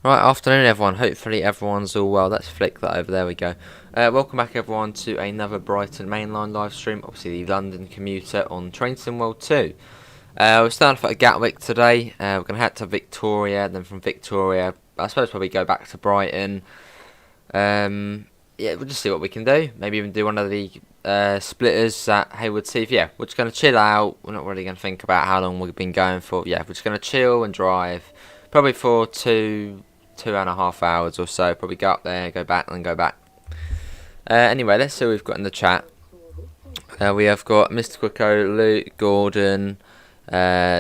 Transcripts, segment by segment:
Right, afternoon everyone, hopefully everyone's all well. Let's flick that over, there we go. Welcome back everyone to another Brighton Mainline live stream, obviously the London commuter on Trainton World 2. We're starting off at Gatwick today, we're going to head to Victoria, then from Victoria, I suppose probably go back to Brighton. Yeah, we'll just see what we can do, maybe even do one of the splitters at Haywards, Heath. Yeah, we're just going to chill out, we're not really going to think about how long we've been going for. Yeah, we're just going to chill and drive, probably for 2.5 hours or so. Probably go up there, go back, and go back. Anyway, let's see what we've got in the chat. We have got Mr. Quicko, Luke, Gordon,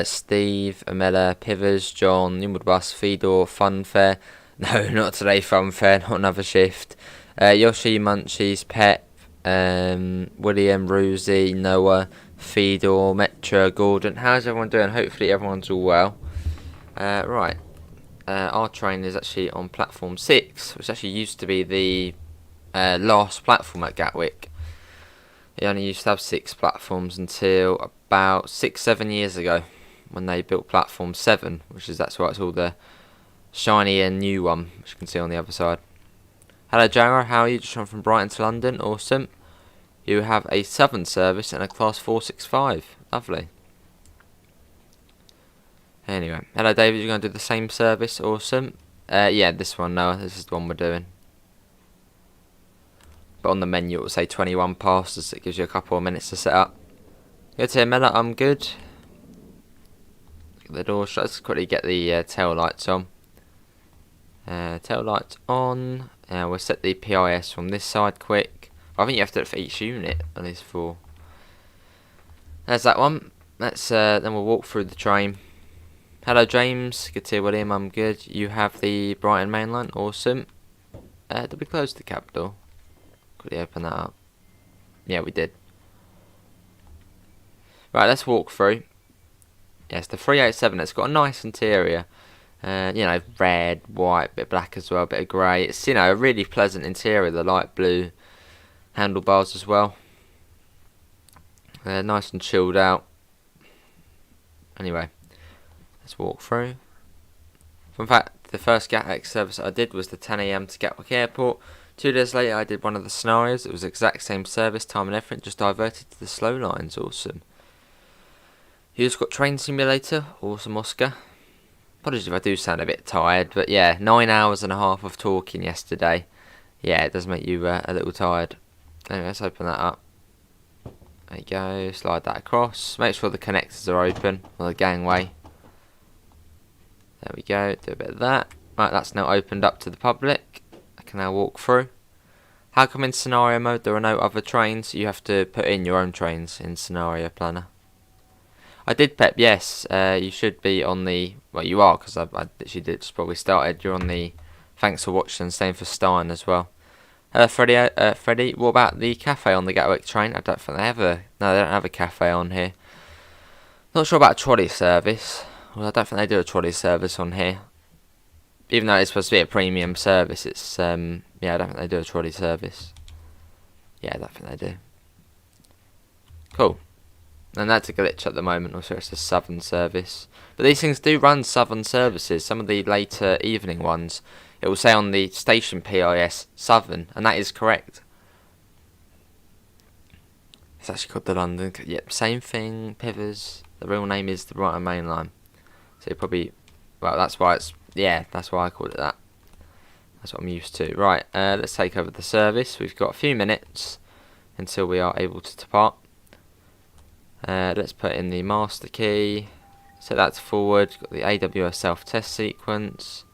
Steve, Amela, Pivers, John, Nimwood Bus, Fedor, Funfair. No, not today, Funfair, not another shift. Yoshi, Munchies, Pep, William, Ruzy, Noah, Fedor, Metro, Gordon. How's everyone doing? Hopefully everyone's all well. Right. Our train is actually on platform 6, which actually used to be the last platform at Gatwick. It only used to have 6 platforms until about 6-7 years ago, when they built platform 7, that's why it's all the shiny and new one, which you can see on the other side. Hello Jara, how are you? Just from Brighton to London, awesome. You have a Southern service and a class 465, lovely. Anyway, hello David, you're going to do the same service, awesome. Yeah, this one, no, this is the one we're doing. But on the menu it will say 21 passes, it gives you a couple of minutes to set up. Good to hear, Mella, I'm good. Get the door shut, let's quickly get the tail lights on. Tail lights on, we'll set the PIS from this side quick. I think you have to do it for each unit, at least 4. There's that one. Let's then we'll walk through the train. Hello James, good to hear William, I'm good. You have the Brighton Mainline, awesome. Did we close the cab door? Quickly open that up. Yeah, we did. Right, let's walk through. Yes, the 387, it's got a nice interior. Red, white, bit black as well, bit of grey. It's, a really pleasant interior, the light blue handlebars as well. Nice and chilled out. Anyway. Let's walk through. In fact, the first Gatwick service I did was the 10 AM to Gatwick Airport. 2 days later I did one of the scenarios. It was the exact same service, time and everything, just diverted to the slow lines. Awesome. You just got Train Simulator. Awesome, Oscar. Apologies if I do sound a bit tired, but yeah, 9 hours and a half of talking yesterday. Yeah, it does make you a little tired. Anyway, let's open that up. There you go, slide that across. Make sure the connectors are open, or the gangway. There we go, do a bit of that. Right, that's now opened up to the public. I can now walk through. How come in scenario mode there are no other trains? You have to put in your own trains in scenario planner. I did, Pep, yes. You should be on the... Well, you are, because I literally did just probably started. You're on the... Thanks for watching, same for Stein as well. Hello, Freddie. What about the cafe on the Gatwick train? I don't think they have a... No, they don't have a cafe on here. Not sure about a trolley service. Well, I don't think they do a trolley service on here. Even though it's supposed to be a premium service, it's, yeah, I don't think they do a trolley service. Yeah, I don't think they do. Cool. And that's a glitch at the moment, also it's a Southern service. But these things do run Southern services. Some of the later evening ones, it will say on the station PIS, Southern, and that is correct. It's actually called the London, yep, same thing, Pivers. The real name is the Brighton Mainline. So probably, well, that's why it's, yeah, that's why I called it that. That's what I'm used to. Right, let's take over the service. We've got a few minutes until we are able to depart. Let's put in the master key. Set that to forward. Got the AWS self-test sequence.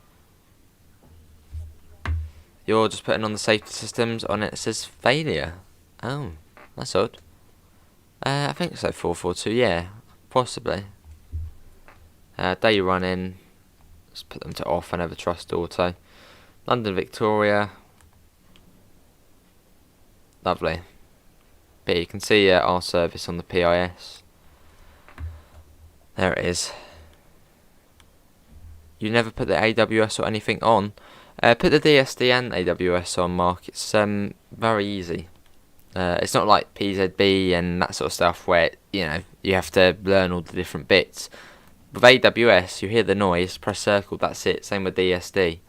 You're just putting on the safety systems. On it says failure. Oh, that's odd. I think so, 442, yeah, possibly. Day running, let's put them to off, I never trust auto. London Victoria, lovely. But you can see our service on the PIS. There it is. You never put the AWS or anything on. Put the DSD and AWS on, Mark, it's very easy. It's not like PZB and that sort of stuff where, you have to learn all the different bits. With AWS, you hear the noise, press circle, that's it. Same with DSD.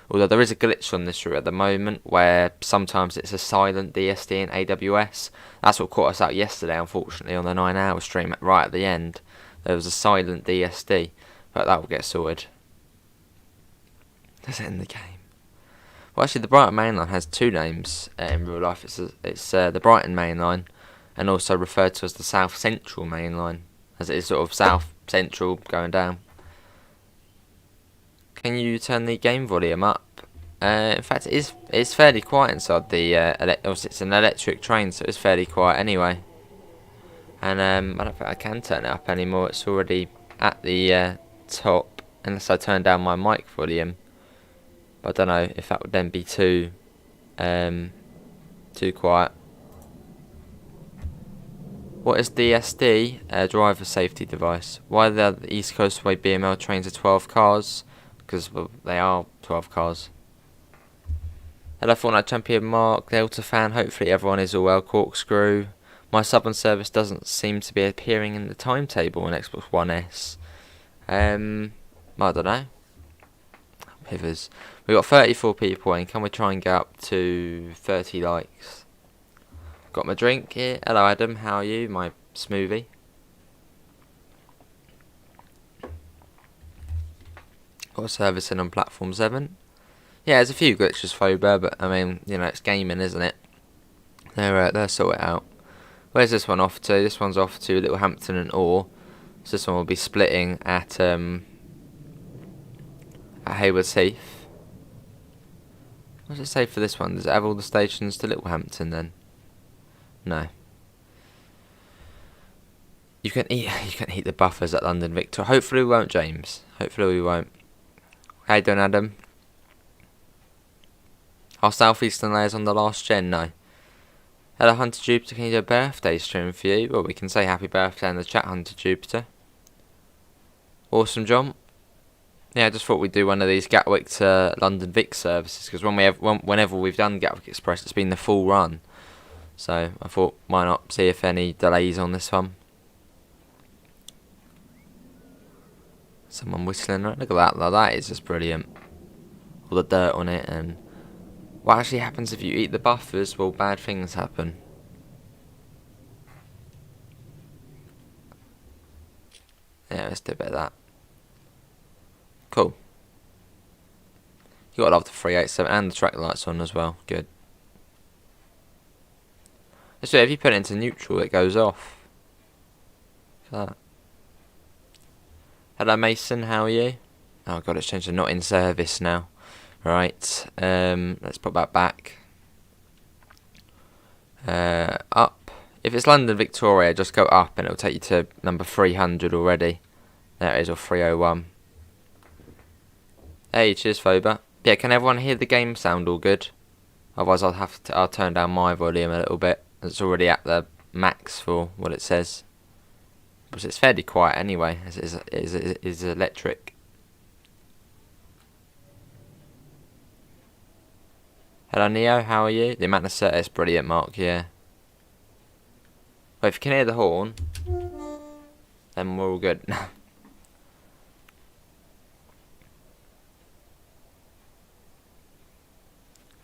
Although there is a glitch on this route at the moment where sometimes it's a silent DSD in AWS. That's what caught us out yesterday, unfortunately, on the 9-hour stream right at the end. There was a silent DSD, but that will get sorted. Does it end the game? Well, actually, the Brighton Mainline has two names in real life. It's the Brighton Mainline, and also referred to as the South Central Mainline, as it is sort of South Central going down. Can you turn the game volume up? In fact, it's fairly quiet inside the. It's an electric train, so it's fairly quiet anyway. And I don't think I can turn it up anymore. It's already at the top, unless I turn down my mic volume. But I don't know if that would then be too quiet. What is DSD? Driver safety device. Why are the East Coast Way BML trains are 12 cars? Because well, they are 12 cars. Hello, Fortnite Champion Mark, Delta fan. Hopefully everyone is all well. Corkscrew. My Southern service doesn't seem to be appearing in the timetable on Xbox One S. I don't know. Pivers. We've got 34 people in. Can we try and get up to 30 likes? Got my drink here. Hello, Adam. How are you? My smoothie. Got a service in on platform 7. Yeah, there's a few glitches, Fober, but I mean, you know, it's gaming, isn't it? They'll sort it out. Where's this one off to? This one's off to Littlehampton and Orr. So this one will be splitting at Haywards Heath. What does it say for this one? Does it have all the stations to Littlehampton then? No. You can eat the buffers at London Victor. Hopefully we won't, James. Hopefully we won't. How you doing, Adam? Are Southeastern layers on the last gen? No. Hello, Hunter Jupiter. Can you do a birthday stream for you? Well, we can say happy birthday in the chat, Hunter Jupiter. Awesome, John. Yeah, I just thought we'd do one of these Gatwick to London Vic services, because whenever we've done Gatwick Express, it's been the full run. So I thought, why not see if any delays on this one. Someone whistling around. Look at that, though. That is just brilliant. All the dirt on it, and what actually happens if you eat the buffers? Well, bad things happen. Yeah, let's do a bit of that. Cool. You gotta love the 387 and the track lights on as well. Good. So if you put it into neutral, it goes off. Look at that. Hello, Mason. How are you? Oh god, it's changed to not in service now. Right. Let's put that back. Up. If it's London Victoria, just go up, and it'll take you to number 300 already. There it is, or 301. Hey, cheers, Foba. Yeah, can everyone hear the game sound all good? Otherwise, I'll turn down my volume a little bit. It's already at the max for what it says. But it's fairly quiet anyway, as it is electric. Hello, Neo. How are you? The amount of set is brilliant, Mark. Yeah. Well, if you can hear the horn, then we're all good.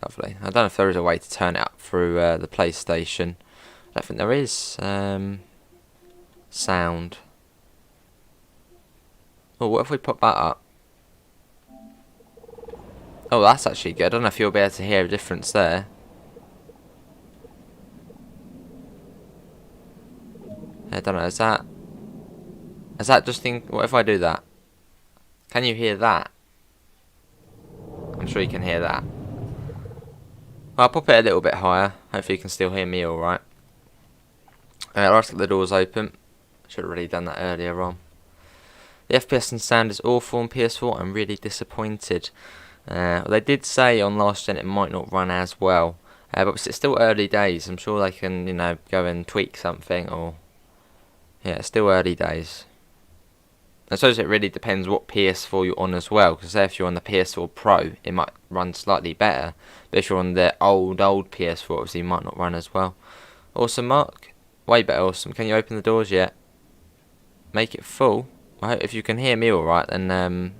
Lovely. I don't know if there is a way to turn it up through the PlayStation. I don't think there is. Sound. Oh, what if we put that up? Oh, that's actually good. I don't know if you'll be able to hear a difference there. I don't know. Is that just in? What if I do that? Can you hear that? I'm sure you can hear that. Well, I'll pop it a little bit higher. Hopefully you can still hear me alright. Let's get the doors open. Should have really done that earlier on. The FPS and sound is awful on PS4. I'm really disappointed. They did say on last gen it might not run as well. But it's still early days. I'm sure they can, go and tweak something, or... Yeah, it's still early days. I suppose it really depends what PS4 you're on as well, because if you're on the PS4 Pro, it might run slightly better. But if you're on the old PS4, obviously it might not run as well. Awesome, Mark. Way better, awesome. Can you open the doors yet? Make it full. I hope if you can hear me alright, then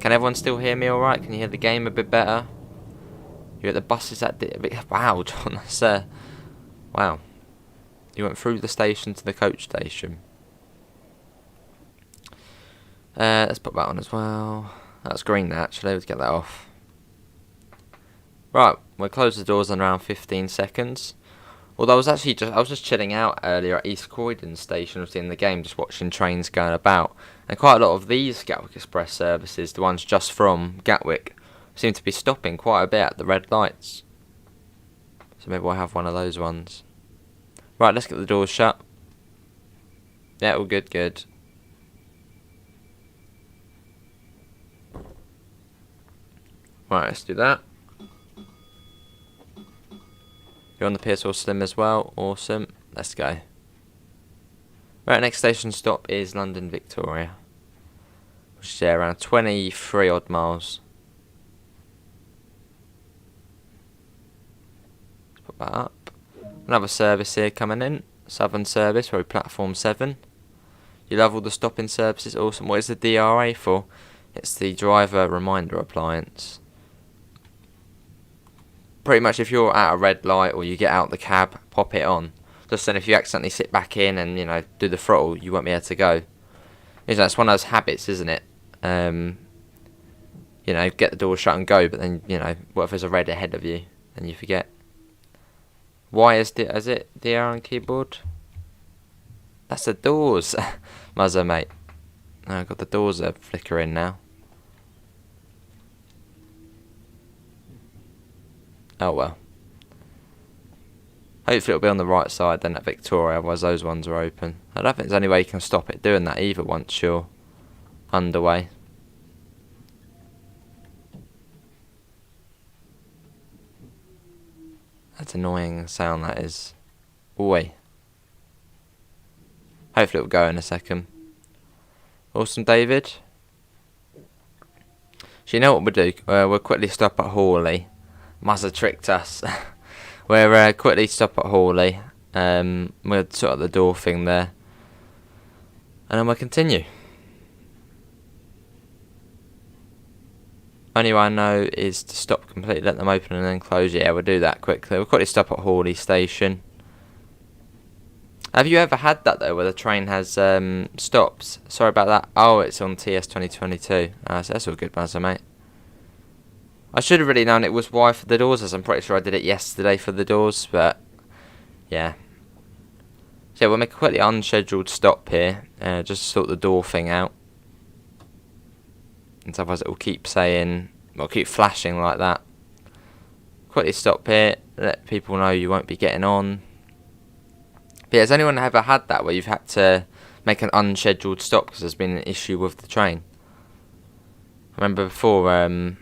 Can everyone still hear me alright? Can you hear the game a bit better? You're at the buses at wow, John, that's wow. You went through the station to the coach station. Let's put that on as well. That's green actually, let's get that off. Right, we'll close the doors in around 15 seconds. Although I was just chilling out earlier at East Croydon station, obviously in the game, just watching trains going about. And quite a lot of these Gatwick Express services, the ones just from Gatwick, seem to be stopping quite a bit at the red lights. So maybe we'll have one of those ones. Right, let's get the doors shut. Yeah, all good, good. Right, let's do that. You're on the PS4 Slim as well. Awesome. Let's go. Right, next station stop is London Victoria, which is around 23 odd miles. Let's put that up. Another service here coming in. Southern service, probably platform 7. You love all the stopping services. Awesome. What is the DRA for? It's the driver reminder appliance. Pretty much if you're at a red light or you get out the cab, pop it on. Just then if you accidentally sit back in and, you know, do the throttle, you won't be able to go. You know, it's one of those habits, isn't it? You know, get the door shut and go, but then, you know, what if there's a red ahead of you and you forget? Why is it DR on keyboard? That's the doors. Muzzer, mate. Oh, I've got the doors are flickering now. Oh well. Hopefully it'll be on the right side then at Victoria, otherwise those ones are open. I don't think there's any way you can stop it doing that either once you're underway. That's annoying sound that is. Oi. Hopefully it'll go in a second. Awesome, David. So you know what we'll do? We'll quickly stop at Horley. Must have tricked us. We'll quickly stop at Horley. We'll sort out the door thing there. And then we'll continue. Only way I know is to stop completely, let them open and then close. Yeah, we'll do that quickly. We'll quickly stop at Horley station. Have you ever had that though, where the train has stops? Sorry about that. Oh, it's on TS 2022. So that's all good, Buzzer, mate. I should have really known it was Y for the doors, as I'm pretty sure I did it yesterday for the doors, but yeah. So we'll make a quickly unscheduled stop here, just to sort the door thing out. And otherwise it will keep saying, well, keep flashing like that. Quickly stop here, let people know you won't be getting on. But yeah, has anyone ever had that where you've had to make an unscheduled stop because there's been an issue with the train? I remember before I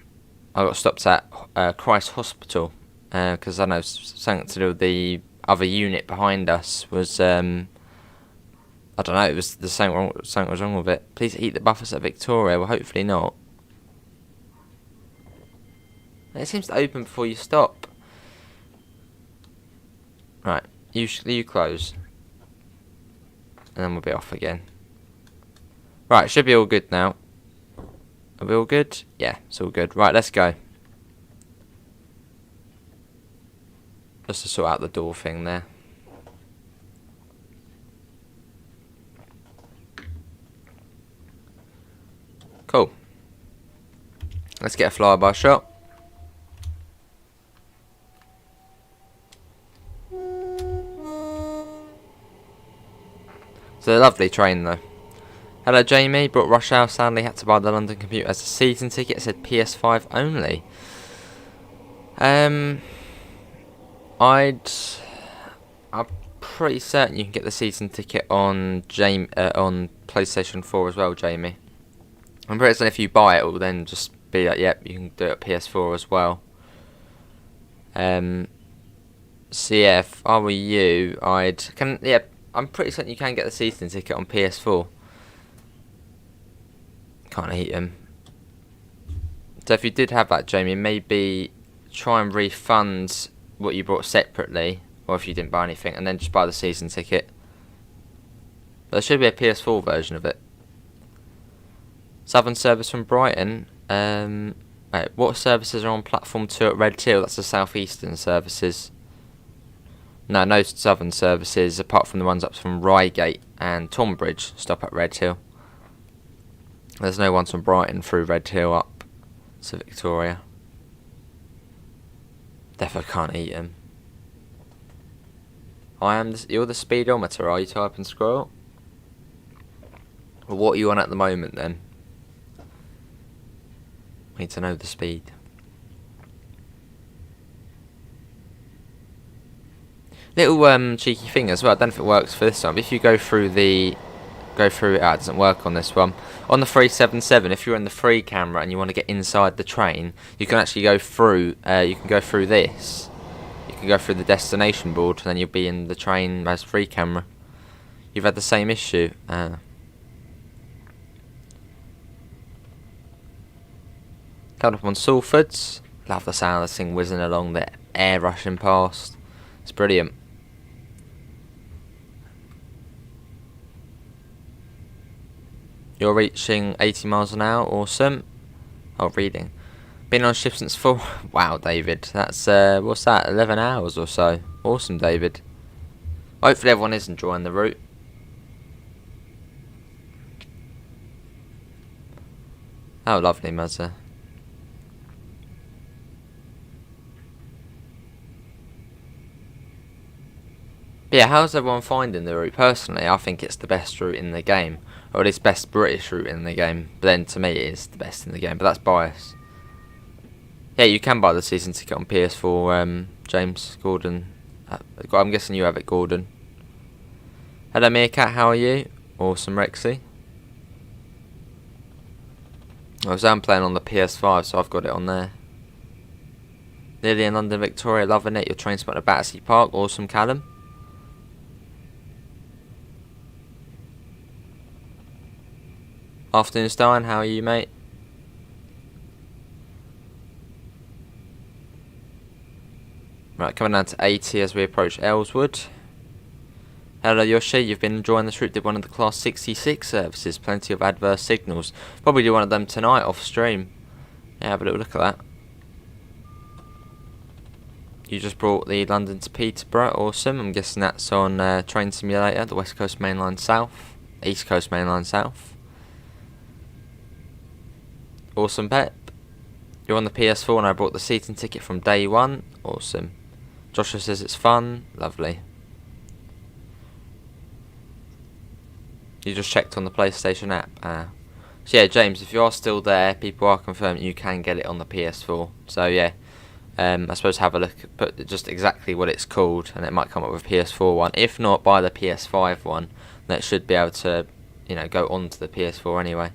got stopped at Christ Hospital because I know something to do with the other unit behind us was I don't know, it was the same. Something was wrong with it. Please eat the buffers at Victoria. Well, hopefully not. It seems to open before you stop. Right, you close, and then we'll be off again. Right, should be all good now. Are we all good? Yeah, it's all good. Right, let's go. Just to sort out the door thing there. Cool. Let's get a flyby shot. It's a lovely train though. Hello Jamie, brought rush hour, sadly had to buy the London commute as a season ticket. It said PS5 only. I'm pretty certain you can get the season ticket on on PlayStation 4 as well, Jamie. I'm pretty certain if you buy it, it will then just be like, yep, you can do it at PS4 as well. So yeah, if I were you, I'm pretty certain you can get the season ticket on PS4. Can't eat them. So if you did have that, Jamie, maybe try and refund what you bought separately, or if you didn't buy anything, and then just buy the season ticket. But there should be a PS4 version of it. Southern service from Brighton. Wait, what services are on platform 2 at Redhill? That's the southeastern services. No southern services apart from the ones up from Reigate and Tonbridge stop at Redhill. There's no ones from Brighton through Redhill up to Victoria. Definitely can't eat them. You're the speedometer, are you, type and scroll? Well, what are you on at the moment then? I need to know the speed. Little cheeky thing as well. I don't know if it works for this one, but if you go through it, doesn't work on this one. On the 377, if you're in the free camera and you want to get inside the train, you can actually go through. You can go through this. You can go through the destination board, and then you'll be in the train as free camera. You've had the same issue. Coming up on Salfords. Love the sound of this thing whizzing along, the air rushing past. It's brilliant. You're reaching 80 miles an hour, awesome. Oh, reading. Been on shift since 4. Wow, David. That's, what's that, 11 hours or so. Awesome, David. Hopefully everyone is enjoying the route. Oh, lovely, Muzzer. But yeah, how's everyone finding the route? Personally, I think it's the best route in the game. Or at least best British route in the game. But then to me it is the best in the game. But that's bias. Yeah, you can buy the season ticket on PS4, James, Gordon. I'm guessing you have it, Gordon. Hello Meerkat, how are you? Awesome, Rexy. I'm playing on the PS5, so I've got it on there. Nearly in London, Victoria, loving it. Your train spot at Battersea Park, awesome, Callum. Afternoon, Stein, how are you, mate? Right, coming down to 80 as we approach Ellswood. Hello Yoshi, you've been enjoying this route, did one of the Class 66 services, plenty of adverse signals. Probably do one of them tonight off stream. Yeah, have a little look at that. You just brought the London to Peterborough, awesome. I'm guessing that's on Train Simulator, the West Coast Mainline South, East Coast Mainline South. Awesome, Pep. You're on the PS4 and I brought the seating ticket from day one. Awesome. Joshua says it's fun. Lovely. You just checked on the PlayStation app. So yeah, James, if you are still there, people are confirming you can get it on the PS4. So yeah, I suppose have a look at just exactly what it's called, and it might come up with PS4 one. If not, buy the PS5 one. That should be able to, go onto the PS4 anyway.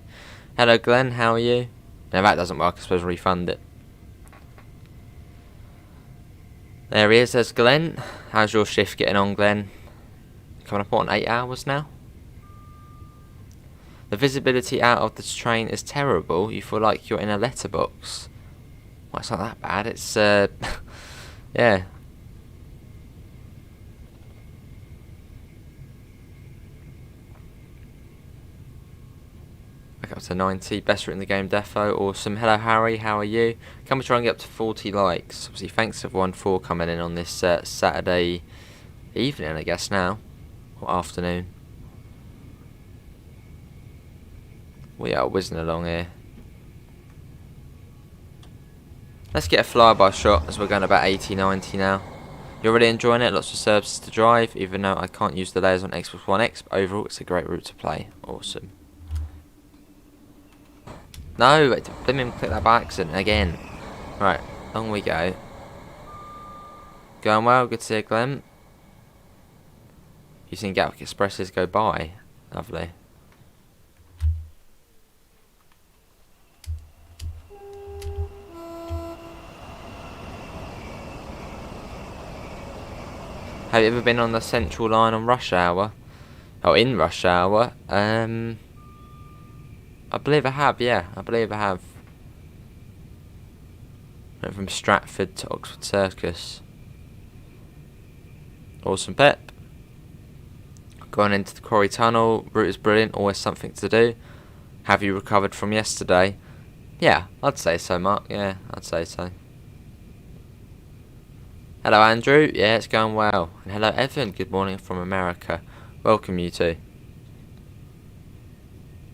Hello, Glenn. How are you? Now, if that doesn't work, I suppose refund it. There he is, there's Glenn. How's your shift getting on, Glenn? Coming up on 8 hours now? The visibility out of the train is terrible. You feel like you're in a letterbox. Well, it's not that bad. It's, yeah. Back up to 90. Best route in the game, defo. Awesome. Hello, Harry. How are you? Can we try and get up to 40 likes? Obviously, thanks everyone for coming in on this Saturday evening, I guess now. Or afternoon. We are whizzing along here. Let's get a flyby shot as we're going about 80, 90 now. You're really enjoying it? Lots of services to drive, even though I can't use the layers on Xbox One X, but overall it's a great route to play. Awesome. No, let me click that by accident again. Right, on we go. Going well, good to see you, Glenn. You've seen Gatwick Expresses go by. Lovely. Have you ever been on the Central Line on rush hour? Oh, in rush hour? I believe I have, yeah. I believe I have. Went from Stratford to Oxford Circus. Awesome, Pep. Going into the Quarry Tunnel. Route is brilliant, always something to do. Have you recovered from yesterday? Yeah, I'd say so, Mark. Yeah, I'd say so. Hello, Andrew. Yeah, it's going well. And hello, Evan. Good morning from America. Welcome, you two.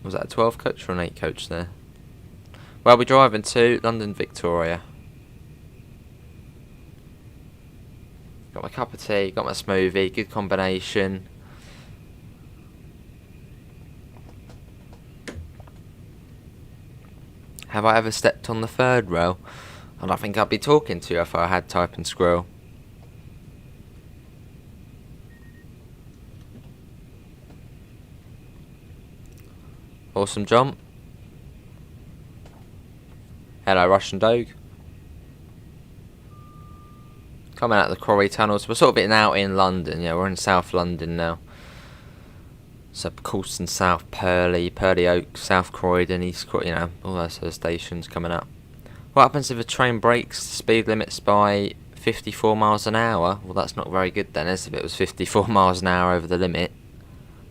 Was that a 12 coach or an 8 coach there? Well, we're driving to London Victoria. Got my cup of tea, got my smoothie, good combination. Have I ever stepped on the third rail? I don't think I'd be talking to you if I had type and squirrel. Awesome jump. Hello, Russian Doge. Coming out of the Quarry tunnels. We're sort of out in London. Yeah, we're in South London now. So Coulston South, Purley Oak, South Croydon, East Croydon, you know, all those sort of stations coming up. What happens if a train breaks the speed limits by 54 miles an hour? Well, that's not very good then, is it? If it was 54 miles an hour over the limit.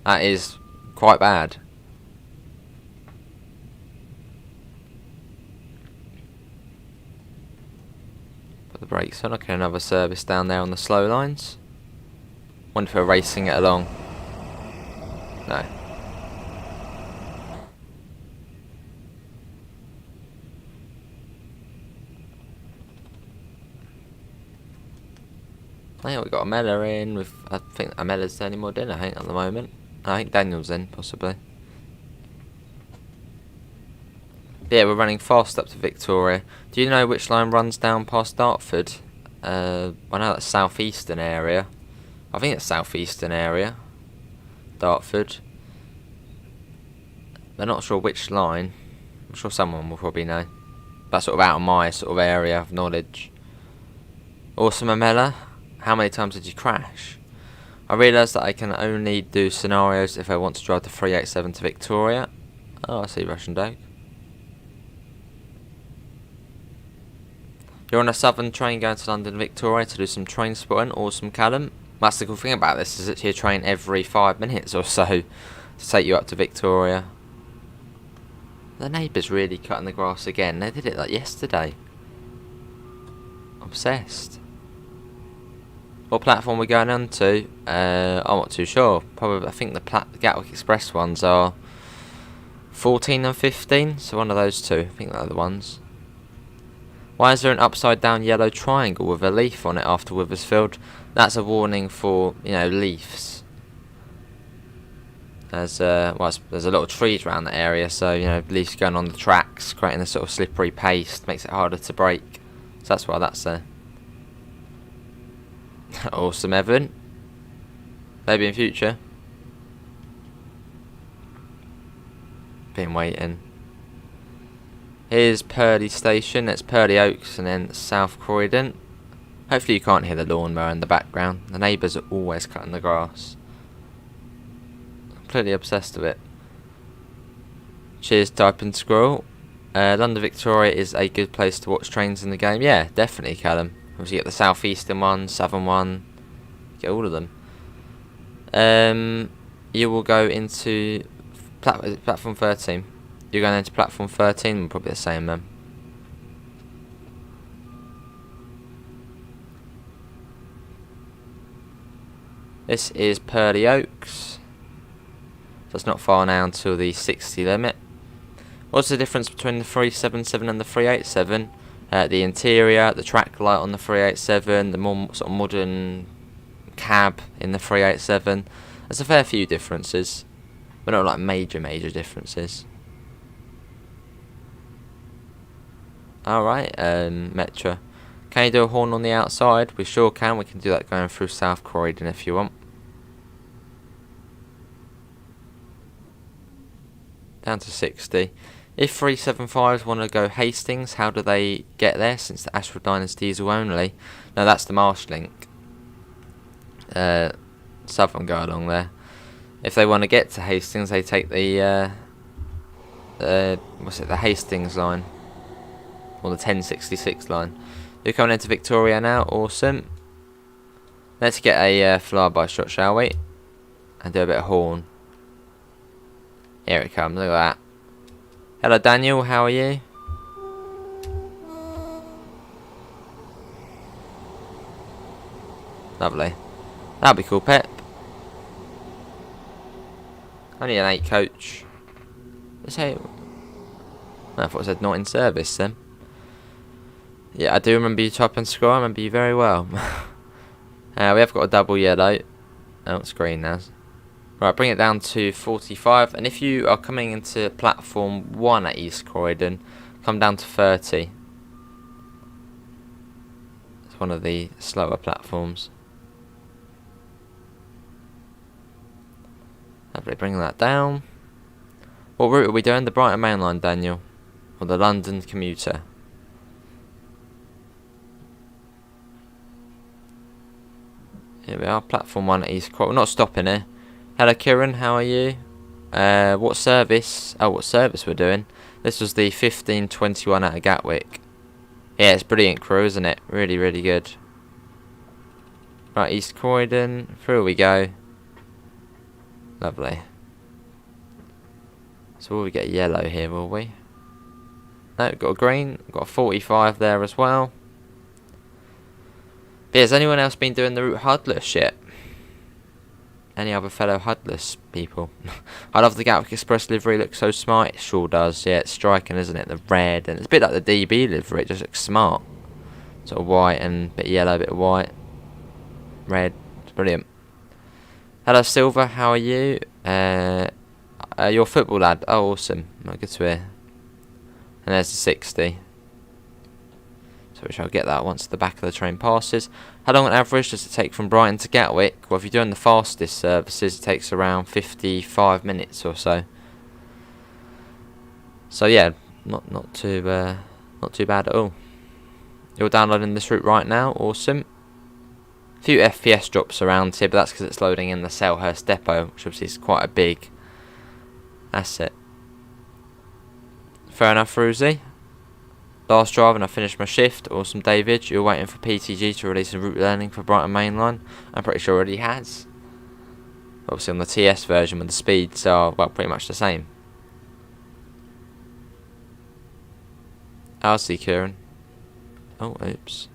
That is quite bad. Put the brakes on. Okay, another service down there on the slow lines. Wonder if we're racing it along. No. Yeah, we've got Amella in. I think Amella's any more dinner, at the moment. I think Daniel's in, possibly. Yeah, we're running fast up to Victoria. Do you know which line runs down past Dartford? I know that's southeastern area. I think it's southeastern area. Dartford. They're not sure which line. I'm sure someone will probably know. That's sort of out of my sort of area of knowledge. Awesome, Amella. How many times did you crash? I realised that I can only do scenarios if I want to drive the 387 to Victoria. Oh, I see, Russian Dog. You're on a southern train going to London Victoria to do some train spotting. Awesome, Callum. That's the cool thing about this, is it's your train every 5 minutes or so to take you up to Victoria. The neighbours really cutting the grass again. They did it like yesterday. Obsessed. What platform we're going on to? I'm not too sure. Probably, I think the Gatwick Express ones are 14 and 15. So one of those two. I think they're the ones. Why is there an upside down yellow triangle with a leaf on it after Withersfield? That's a warning for, you know, leaves. There's a lot of trees around the area, so, you know, leaves going on the tracks, creating a sort of slippery paste, makes it harder to brake. So that's why that's there. Awesome, Evan. Maybe in future. Been waiting. Here's Purley Station. It's Purley Oaks and then South Croydon. Hopefully you can't hear the lawnmower in the background. The neighbours are always cutting the grass. Completely obsessed with it. Cheers, Type and Squirrel. London Victoria is a good place to watch trains in the game. Yeah, definitely, Callum. Obviously, you get the southeastern one, southern one. Get all of them. You will go into platform 13. You're going into platform 13. We're probably the same then. This is Purley Oaks. So it's not far now until the 60 limit. What's the difference between the 377 and the 387? The interior, the track light on the 387, the more sort of modern cab in the 387. There's a fair few differences, but not like major differences. Alright, Metro. Can you do a horn on the outside? We sure can. We can do that going through South Croydon if you want. Down to 60. If 375s want to go Hastings, how do they get there, since the Ashford line is diesel only? No, that's the Marsh link. Southern go along there. If they want to get to Hastings, they take the the Hastings line, or the 1066 line. You're coming into Victoria now. Awesome. Let's get a flyby shot, shall we? And do a bit of horn. Here it comes. Look at that. Hello, Daniel. How are you? Lovely. That'll be cool, Pep. Only an 8 coach. Let's say. I thought it said not in service then. Yeah, I do remember you typing score. I remember you very well. We have got a double yellow. Oh, it's green now. Right, bring it down to 45. And if you are coming into platform 1 at East Croydon, come down to 30. It's one of the slower platforms. Lovely, bring that down. What route are we doing? The Brighton Mainline, Daniel? Or the London commuter? Here we are, platform 1 at East Croydon. We're not stopping here. Hello Kieran, how are you? What service? Oh, what service we're doing? This was the 15:21 out of Gatwick. Yeah, it's brilliant crew, isn't it? Really, really good. Right, East Croydon. Through we go. Lovely. So will we get a yellow here, will we? No, we've got a green. We've got a 45 there as well. But yeah, has anyone else been doing the route Hudless yet? Any other fellow Hudless people? I love the Gatwick Express livery, looks so smart. It sure does. Yeah, it's striking, isn't it? The red, and it's a bit like the DB livery. It just looks smart. Sort of white and a bit of yellow, a bit of white, red. It's brilliant. Hello Silver, how are you? You're a football lad. Oh, awesome. Oh, good to hear. And there's the 60. So we shall get that once the back of the train passes. How long on average does it take from Brighton to Gatwick? Well, if you're doing the fastest services, it takes around 55 minutes or so. So yeah, not too bad at all. You're downloading this route right now. Awesome. A few FPS drops around here, but that's because it's loading in the Selhurst depot, which obviously is quite a big asset. Fair enough, Ruzy. Last drive and I finished my shift. Awesome, David. You're waiting for PTG to release a route learning for Brighton Mainline. I'm pretty sure already has. Obviously on the TS version with the speeds are, well, pretty much the same. I'll see Kieran. Oh, oops.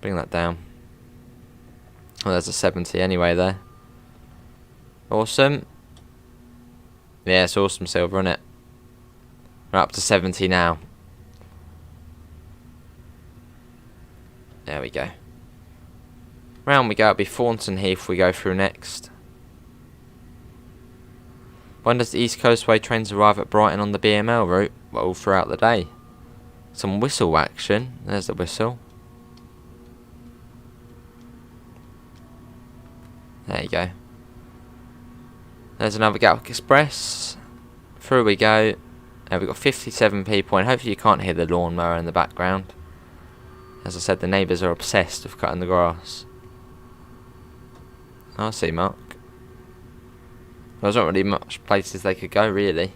Bring that down. Oh, there's a 70 anyway there. Awesome. Yeah, it's awesome, Silver, isn't it? We're up to 70 now. There we go. Round we go. It'll be Thornton Heath we go through next. When does the East Coast Way trains arrive at Brighton on the BML route? Well, all throughout the day. Some whistle action. There's the whistle. There you go. There's another Gatwick Express. Through we go. We've got 57 people, and hopefully you can't hear the lawnmower in the background. As I said, the neighbours are obsessed with cutting the grass. I see, Mark. Well, there's not really much places they could go, really.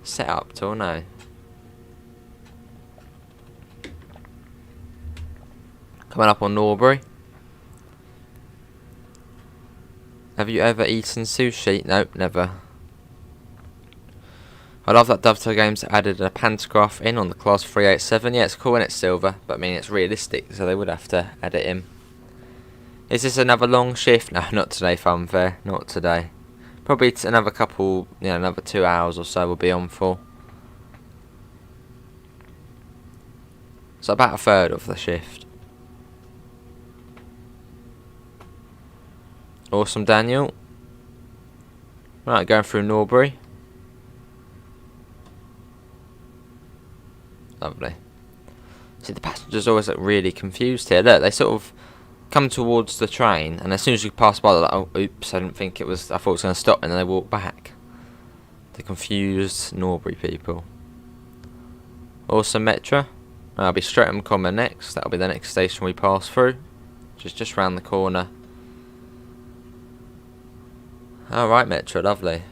Set up till no. Coming up on Norbury. Have you ever eaten sushi? Nope, never. I love that Dovetail Games added a pantograph in on the Class 387. Yeah, it's cool and it's silver, but I mean it's realistic, so they would have to add it in. Is this another long shift? No, not today, Funfair. Not today. Probably another couple, another 2 hours or so will be on for. So about a third of the shift. Awesome, Daniel. Right, going through Norbury. Lovely. See, the passengers always look really confused here. Look, they sort of come towards the train, and as soon as you pass by, they're like, oh, oops, I didn't think it was, I thought it was going to stop, and then they walk back. The confused Norbury people. Awesome, Metro. I'll be Streatham Common next. That'll be the next station we pass through, which is just round the corner. Alright, Metro, lovely.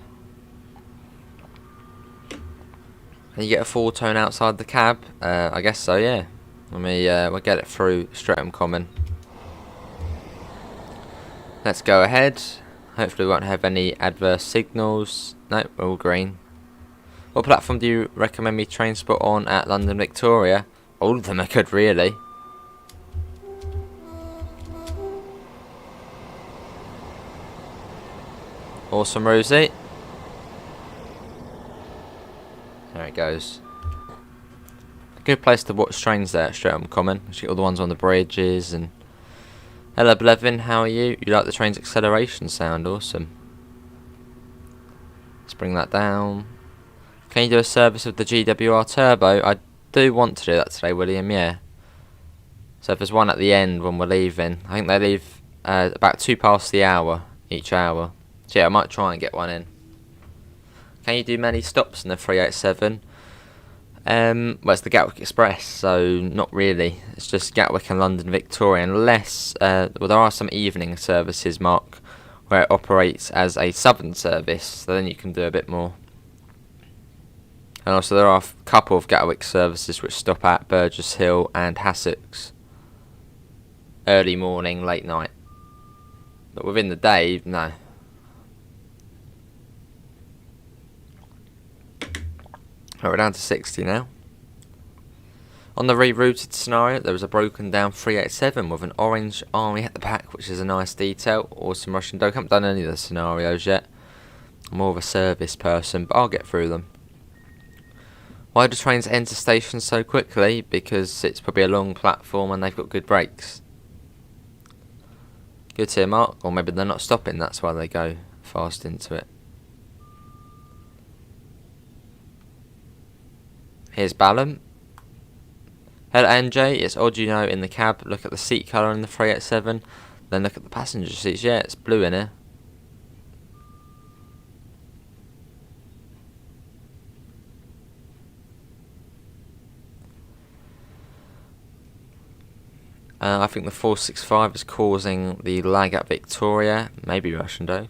And you get a full tone outside the cab? I guess so, yeah. We'll get it through Streatham Common. Let's go ahead. Hopefully we won't have any adverse signals. Nope, we're all green. What platform do you recommend me train spot on at London Victoria? All of them are good, really. Awesome, Rosie. There it goes. Good place to watch trains there at Streatham Common. You get all the ones on the bridges and... Hello, Blevin, how are you? You like the train's acceleration sound? Awesome. Let's bring that down. Can you do a service of the GWR Turbo? I do want to do that today, William, yeah. So if there's one at the end when we're leaving, I think they leave about 2 past the hour, each hour. So yeah, I might try and get one in. Can you do many stops in the 387? Well, it's the Gatwick Express, so not really. It's just Gatwick and London Victoria, unless, well, there are some evening services, Mark, where it operates as a southern service, so then you can do a bit more. And also there are a couple of Gatwick services which stop at Burgess Hill and Hassocks. Early morning, late night. But within the day, no. We're down to 60 now. On the rerouted scenario, there was a broken down 387 with an orange army at the back, which is a nice detail. Awesome Russian dog. I haven't done any of the scenarios yet. I'm more of a service person, but I'll get through them. Why do trains enter stations so quickly? Because it's probably a long platform and they've got good brakes. Good to hear, Mark. Or maybe they're not stopping, that's why they go fast into it. Here's Ballum. Hello NJ, it's odd you know in the cab. Look at the seat colour in the 387. Then look at the passenger seats. Yeah, it's blue in here. I think the 465 is causing the lag at Victoria. Maybe Russian dog.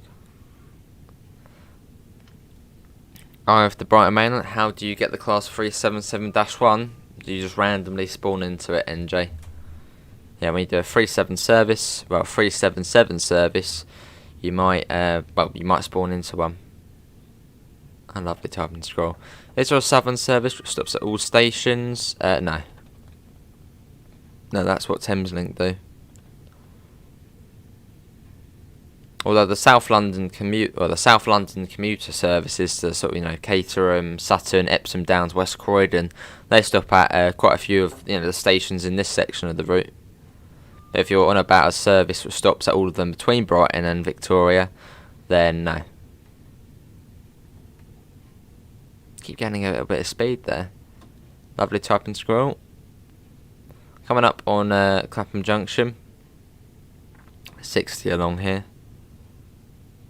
I have the Brighton Mainline. How do you get the class 377-1? Do you just randomly spawn into it, NJ? Yeah, when you do a 37 service, well, 377 service, you might, you might spawn into one. I love the type and scroll. Is there a southern service which stops at all stations? No. No, that's what Thameslink do. Although the South London commuter services to sort of, Caterham, Sutton, Epsom Downs, West Croydon, they stop at quite a few of the stations in this section of the route. But if you're on about a service which stops at all of them between Brighton and Victoria, then no. Keep getting a little bit of speed there. Lovely type and scroll. Coming up on Clapham Junction. 60 along here.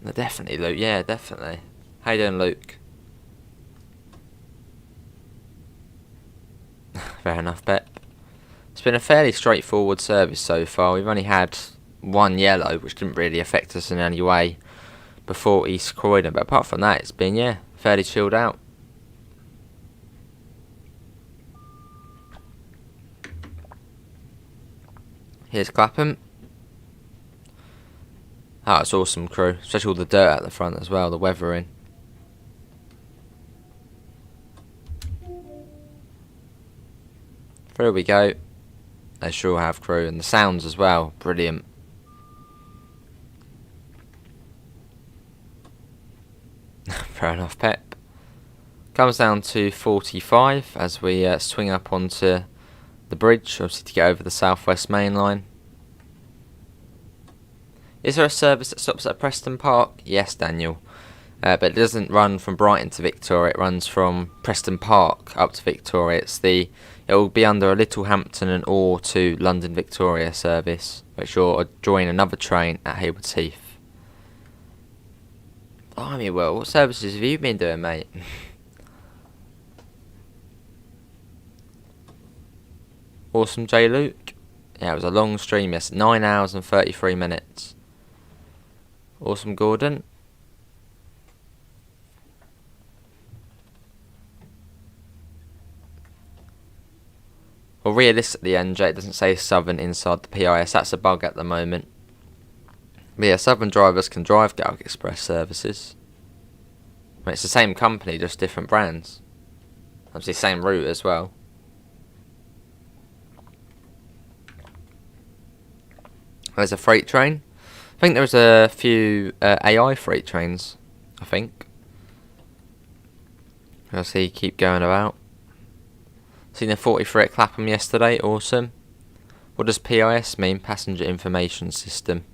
No, definitely, Luke. Yeah, definitely. How you doing, Luke? Fair enough, Pep. It's been a fairly straightforward service so far. We've only had one yellow, which didn't really affect us in any way before East Croydon. But apart from that, it's been, yeah, fairly chilled out. Here's Clapham. Oh, it's awesome, crew. Especially all the dirt at the front as well, the weathering. Through we go. They sure have, crew. And the sounds as well. Brilliant. Fair enough, Pep. Comes down to 45 as we swing up onto the bridge, obviously to get over the South West Mainline. Is there a service that stops at Preston Park? Yes, Daniel. But it doesn't run from Brighton to Victoria. It runs from Preston Park up to Victoria. It will be under a Littlehampton and Orr to London Victoria service, which will join another train at Haywards Heath. Blimey, well, what services have you been doing, mate? Awesome, J. Luke. Yeah, it was a long stream, yes. 9 hours and 33 minutes. Awesome, Gordon. Well, realistically, NJ, it doesn't say Southern inside the PIS. That's a bug at the moment. But yeah, Southern drivers can drive Gatwick Express services. I mean, it's the same company, just different brands. Obviously, same route as well. There's a freight train. I think there's a few AI freight trains I think. I'll see, keep going about. Seen the 43 at Clapham yesterday, awesome. What does PIS mean? Passenger Information System.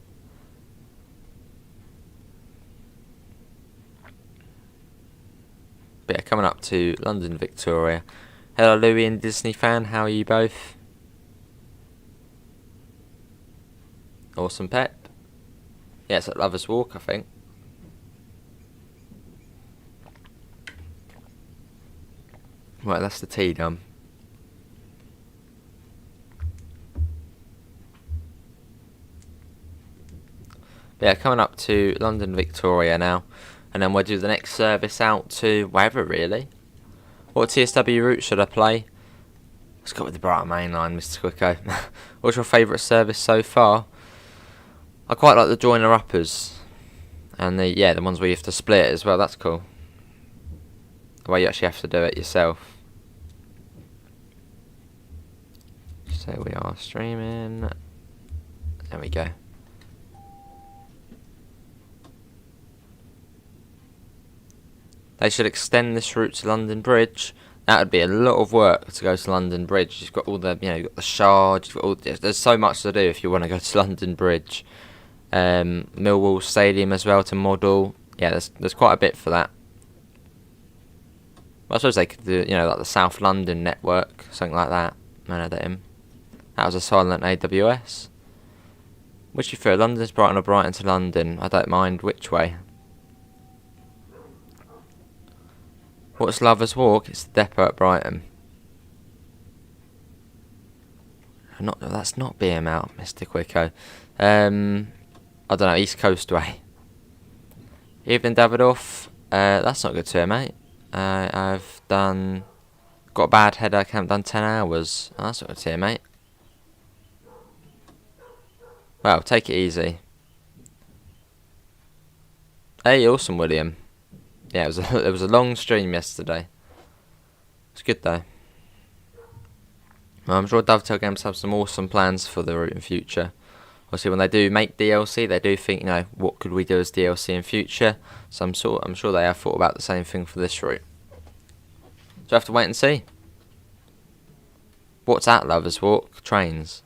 But yeah, coming up to London Victoria. Hello Louis and Disney fan, how are you both? Awesome Pep. Yeah, it's at Lovers Walk, I think. Right, that's the tea done. But yeah, coming up to London Victoria now. And then we'll do the next service out to wherever, really. What TSW route should I play? Let's go with the Brighton Mainline, Mr. Quicko. What's your favourite service so far? I quite like the joiner uppers. And the ones where you have to split it as well, that's cool. The way you actually have to do it yourself. So we are streaming. There we go. They should extend this route to London Bridge. That would be a lot of work to go to London Bridge. You've got all the, you've got the Shard. You've got all, there's so much to do if you want to go to London Bridge. Millwall Stadium as well to model. Yeah, there's quite a bit for that. I suppose they could do, like the South London network, something like that. That was a silent AWS. Which you prefer, London to Brighton or Brighton to London? I don't mind which way. What's Lovers Walk? It's the depot at Brighton. That's not BM out, Mr. Quicko. I don't know, East Coast way. Evening Davidoff. That's not good to hear, mate. I've got a bad headache, I haven't done 10 hours. Oh, that's not good to hear, mate. Well, take it easy. Hey, awesome, William. Yeah, it was a long stream yesterday. It's good though. Well, I'm sure Dovetail Games have some awesome plans for the route in future. Obviously, when they do make DLC, they do think, what could we do as DLC in future? So I'm sure they have thought about the same thing for this route. So I have to wait and see. What's at Lovers Walk? Trains.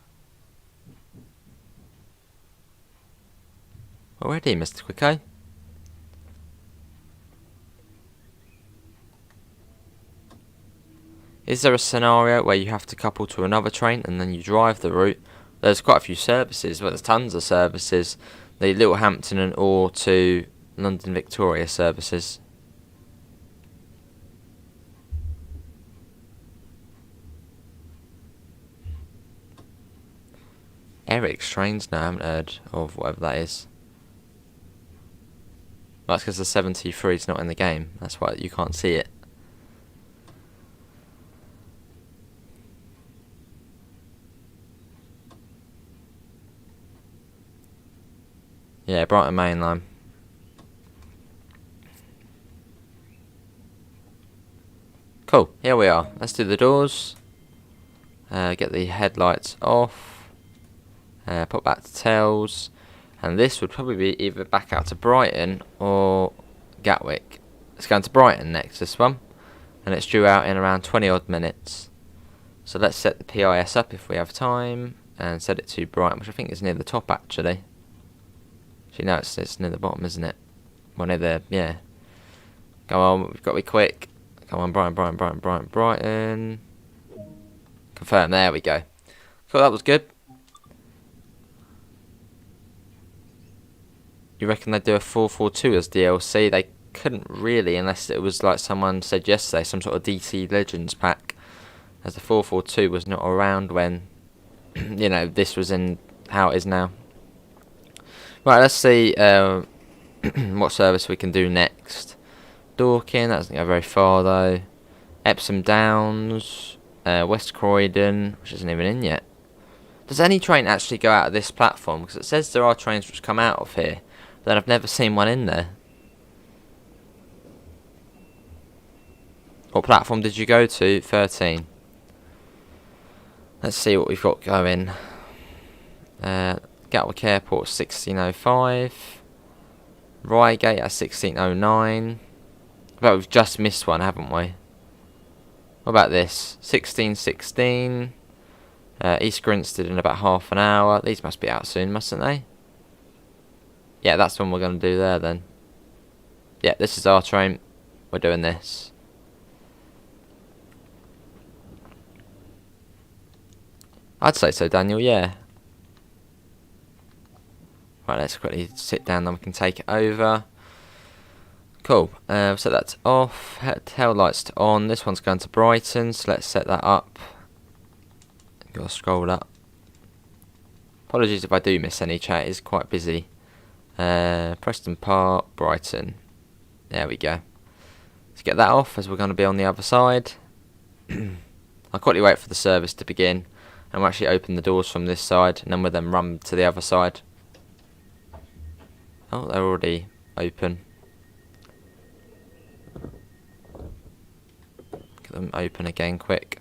Already, Mr. Quicko. Is there a scenario where you have to couple to another train and then you drive the route? There's quite a few services, but there's tons of services. The Littlehampton and or to London Victoria services. Eric's trains? No, I haven't heard of whatever that is. Well, that's because the 73 is not in the game. That's why you can't see it. Yeah, Brighton Mainline. Cool, here we are. Let's do the doors. Get the headlights off. Put back to tails. And this would probably be either back out to Brighton or Gatwick. It's going to Brighton next, this one. And it's due out in around 20 odd minutes. So let's set the PIS up if we have time. And set it to Brighton, which I think is near the top actually. Actually, no, it's near the bottom, isn't it? Well, near the, yeah. Go on, we've got to be quick. Come on, Brighton. Confirm, there we go. Cool, that was good. You reckon they'd do a 442 as DLC? They couldn't really, unless it was like someone said yesterday, some sort of DC Legends pack. As the 442 was not around when, this was in how it is now. Right, let's see what service we can do next. Dorking, that doesn't go very far though. Epsom Downs, West Croydon, which isn't even in yet. Does any train actually go out of this platform? Because it says there are trains which come out of here, but then I've never seen one in there. What platform did you go to? 13. Let's see what we've got going. Gatwick Airport 1605. Reigate at 16:09. But we've just missed one, haven't we? What about this? 16:16. East Grinstead in about half an hour. These must be out soon, mustn't they? Yeah, that's one we're going to do there then. Yeah, this is our train. We're doing this. I'd say so, Daniel, yeah. Right, let's quickly sit down, then we can take it over. Cool, so that's off. Tail lights on. This one's going to Brighton, so let's set that up. Gotta scroll up. Apologies if I do miss any chat, it's quite busy. Preston Park, Brighton. There we go. Let's get that off as we're going to be on the other side. I'll quickly wait for the service to begin, and we'll actually open the doors from this side, and then we'll then run to the other side. Oh, they're already open. Get them open again quick.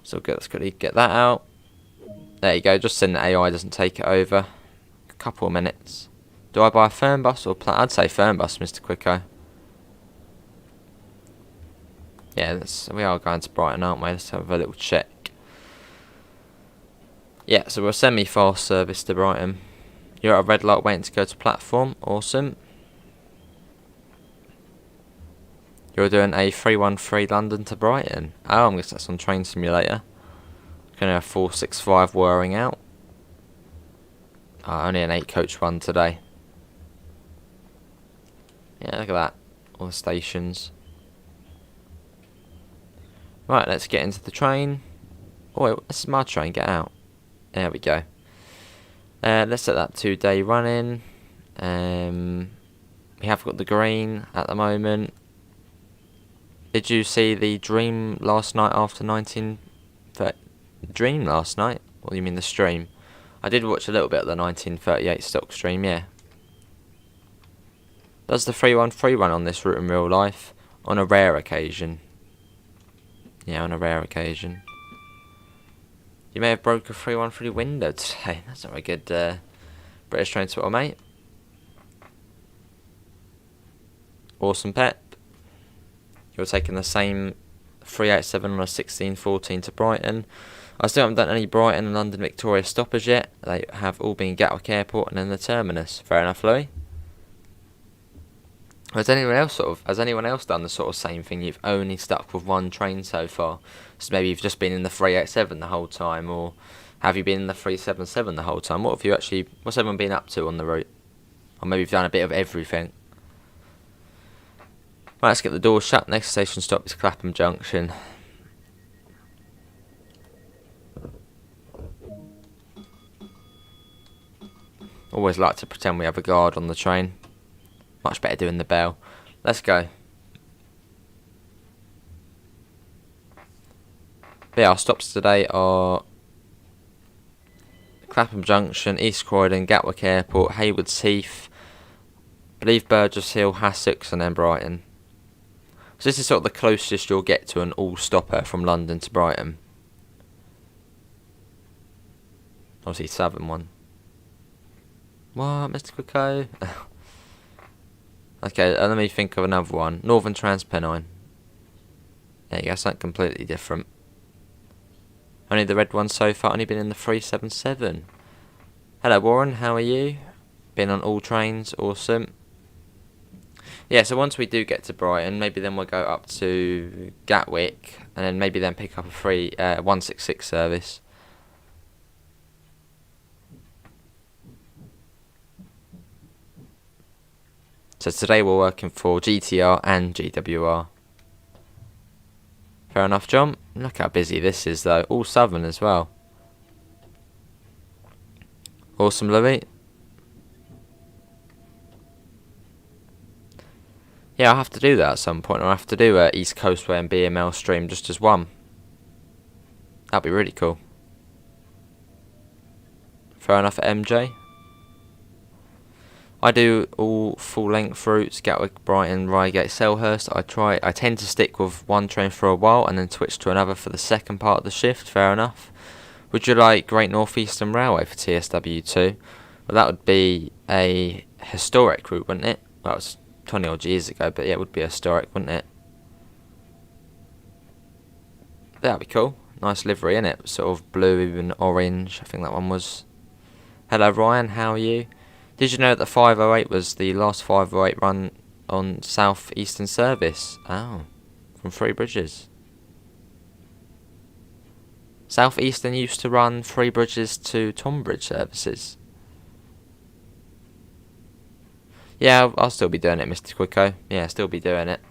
So good, let's quickly get that out. There you go, just send the AI doesn't take it over. A couple of minutes. Do I buy a firm bus or plan? I'd say firm bus, Mr. Quicko. Yeah, we are going to Brighton, aren't we? Let's have a little check. Yeah, so we're a semi-fast service to Brighton. You're at a red light waiting to go to platform. Awesome. You're doing a 313 London to Brighton. Oh, I'm guessing that's on Train Simulator. Gonna have 465 whirring out. Only an 8 coach one today. Yeah, look at that. All the stations. Right, let's get into the train. Oh, wait, this is my train. Get out. There we go. Let's set that 2-day running. We have got the green at the moment. Did you see the dream last night after 19... Dream last night? What do you mean the stream? I did watch a little bit of the 1938 stock stream, yeah. Does the 313 run on this route in real life? On a rare occasion. Yeah, on a rare occasion. You may have broke a 313 window today. That's not a good British train spotter, mate. Awesome, Pep. You're taking the same 387 on a 1614 to Brighton. I still haven't done any Brighton and London Victoria stoppers yet. They have all been Gatwick Airport and then the terminus. Fair enough, Louis. Has anyone else done the sort of same thing? You've only stuck with one train so far. So maybe you've just been in the 387 the whole time, or have you been in the 377 the whole time? What's everyone been up to on the route? Or maybe you've done a bit of everything. Right, let's get the doors shut. Next station stop is Clapham Junction. Always like to pretend we have a guard on the train. Much better doing the bell. Let's go. But yeah, our stops today are Clapham Junction, East Croydon, Gatwick Airport, Haywards, Heath, I believe Burgess Hill, Hassocks, and then Brighton. So this is sort of the closest you'll get to an all-stopper from London to Brighton. Obviously, Southern one. What, Mr. Quicko? Okay, let me think of another one. Northern Transpennine. There you go, something completely different. Only the red one so far, only been in the 377. Hello Warren, how are you? Been on all trains, awesome. Yeah, so once we do get to Brighton, maybe then we'll go up to Gatwick, and then maybe then pick up a 166 service. So today we're working for GTR and GWR. Fair enough, John. Look how busy this is though. All Southern as well. Awesome, Louis. Yeah, I'll have to do that at some point. I'll have to do a East Coastway and BML stream just as one. That'd be really cool. Fair enough, MJ. I do all full-length routes, Gatwick, Brighton, Reigate, Selhurst. I tend to stick with one train for a while and then switch to another for the second part of the shift. Fair enough. Would you like Great North Eastern Railway for TSW2? Well, that would be a historic route, wouldn't it? Well, it was 20 odd years ago, but yeah, it would be historic, wouldn't it? That'd be cool. Nice livery, innit? Sort of blue and orange. I think that one was. Hello, Ryan. How are you? Did you know that the 508 was the last 508 run on South Eastern Service? Oh, from Three Bridges. South Eastern used to run Three Bridges to Tonbridge services. Yeah, I'll still be doing it, Mr. Quicko. Yeah, still be doing it.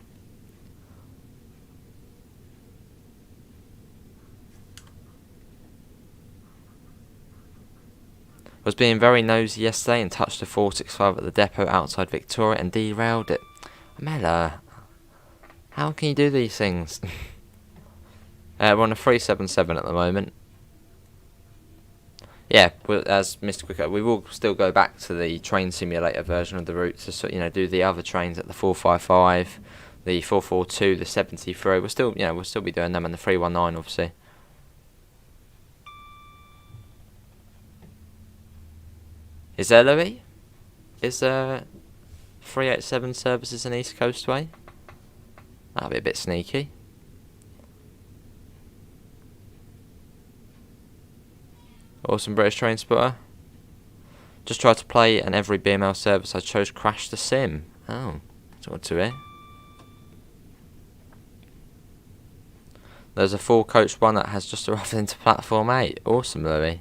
Was being very nosy yesterday and touched a 465 at the depot outside Victoria and derailed it. Mela, how can you do these things? We're on a 377 at the moment. Yeah, as Mr. Quicker, we will still go back to the train simulator version of the route to do the other trains at the 455, the 442, the 73. We'll still be doing them, and the 319 obviously. Is there, Louis? Is there 387 services in East Coast Way? That'd be a bit sneaky. Awesome British train spotter. Just tried to play and every BML service I chose crashed the sim. Oh, that's good to hear. There's a full coach one that has just arrived into platform 8. Awesome, Louis.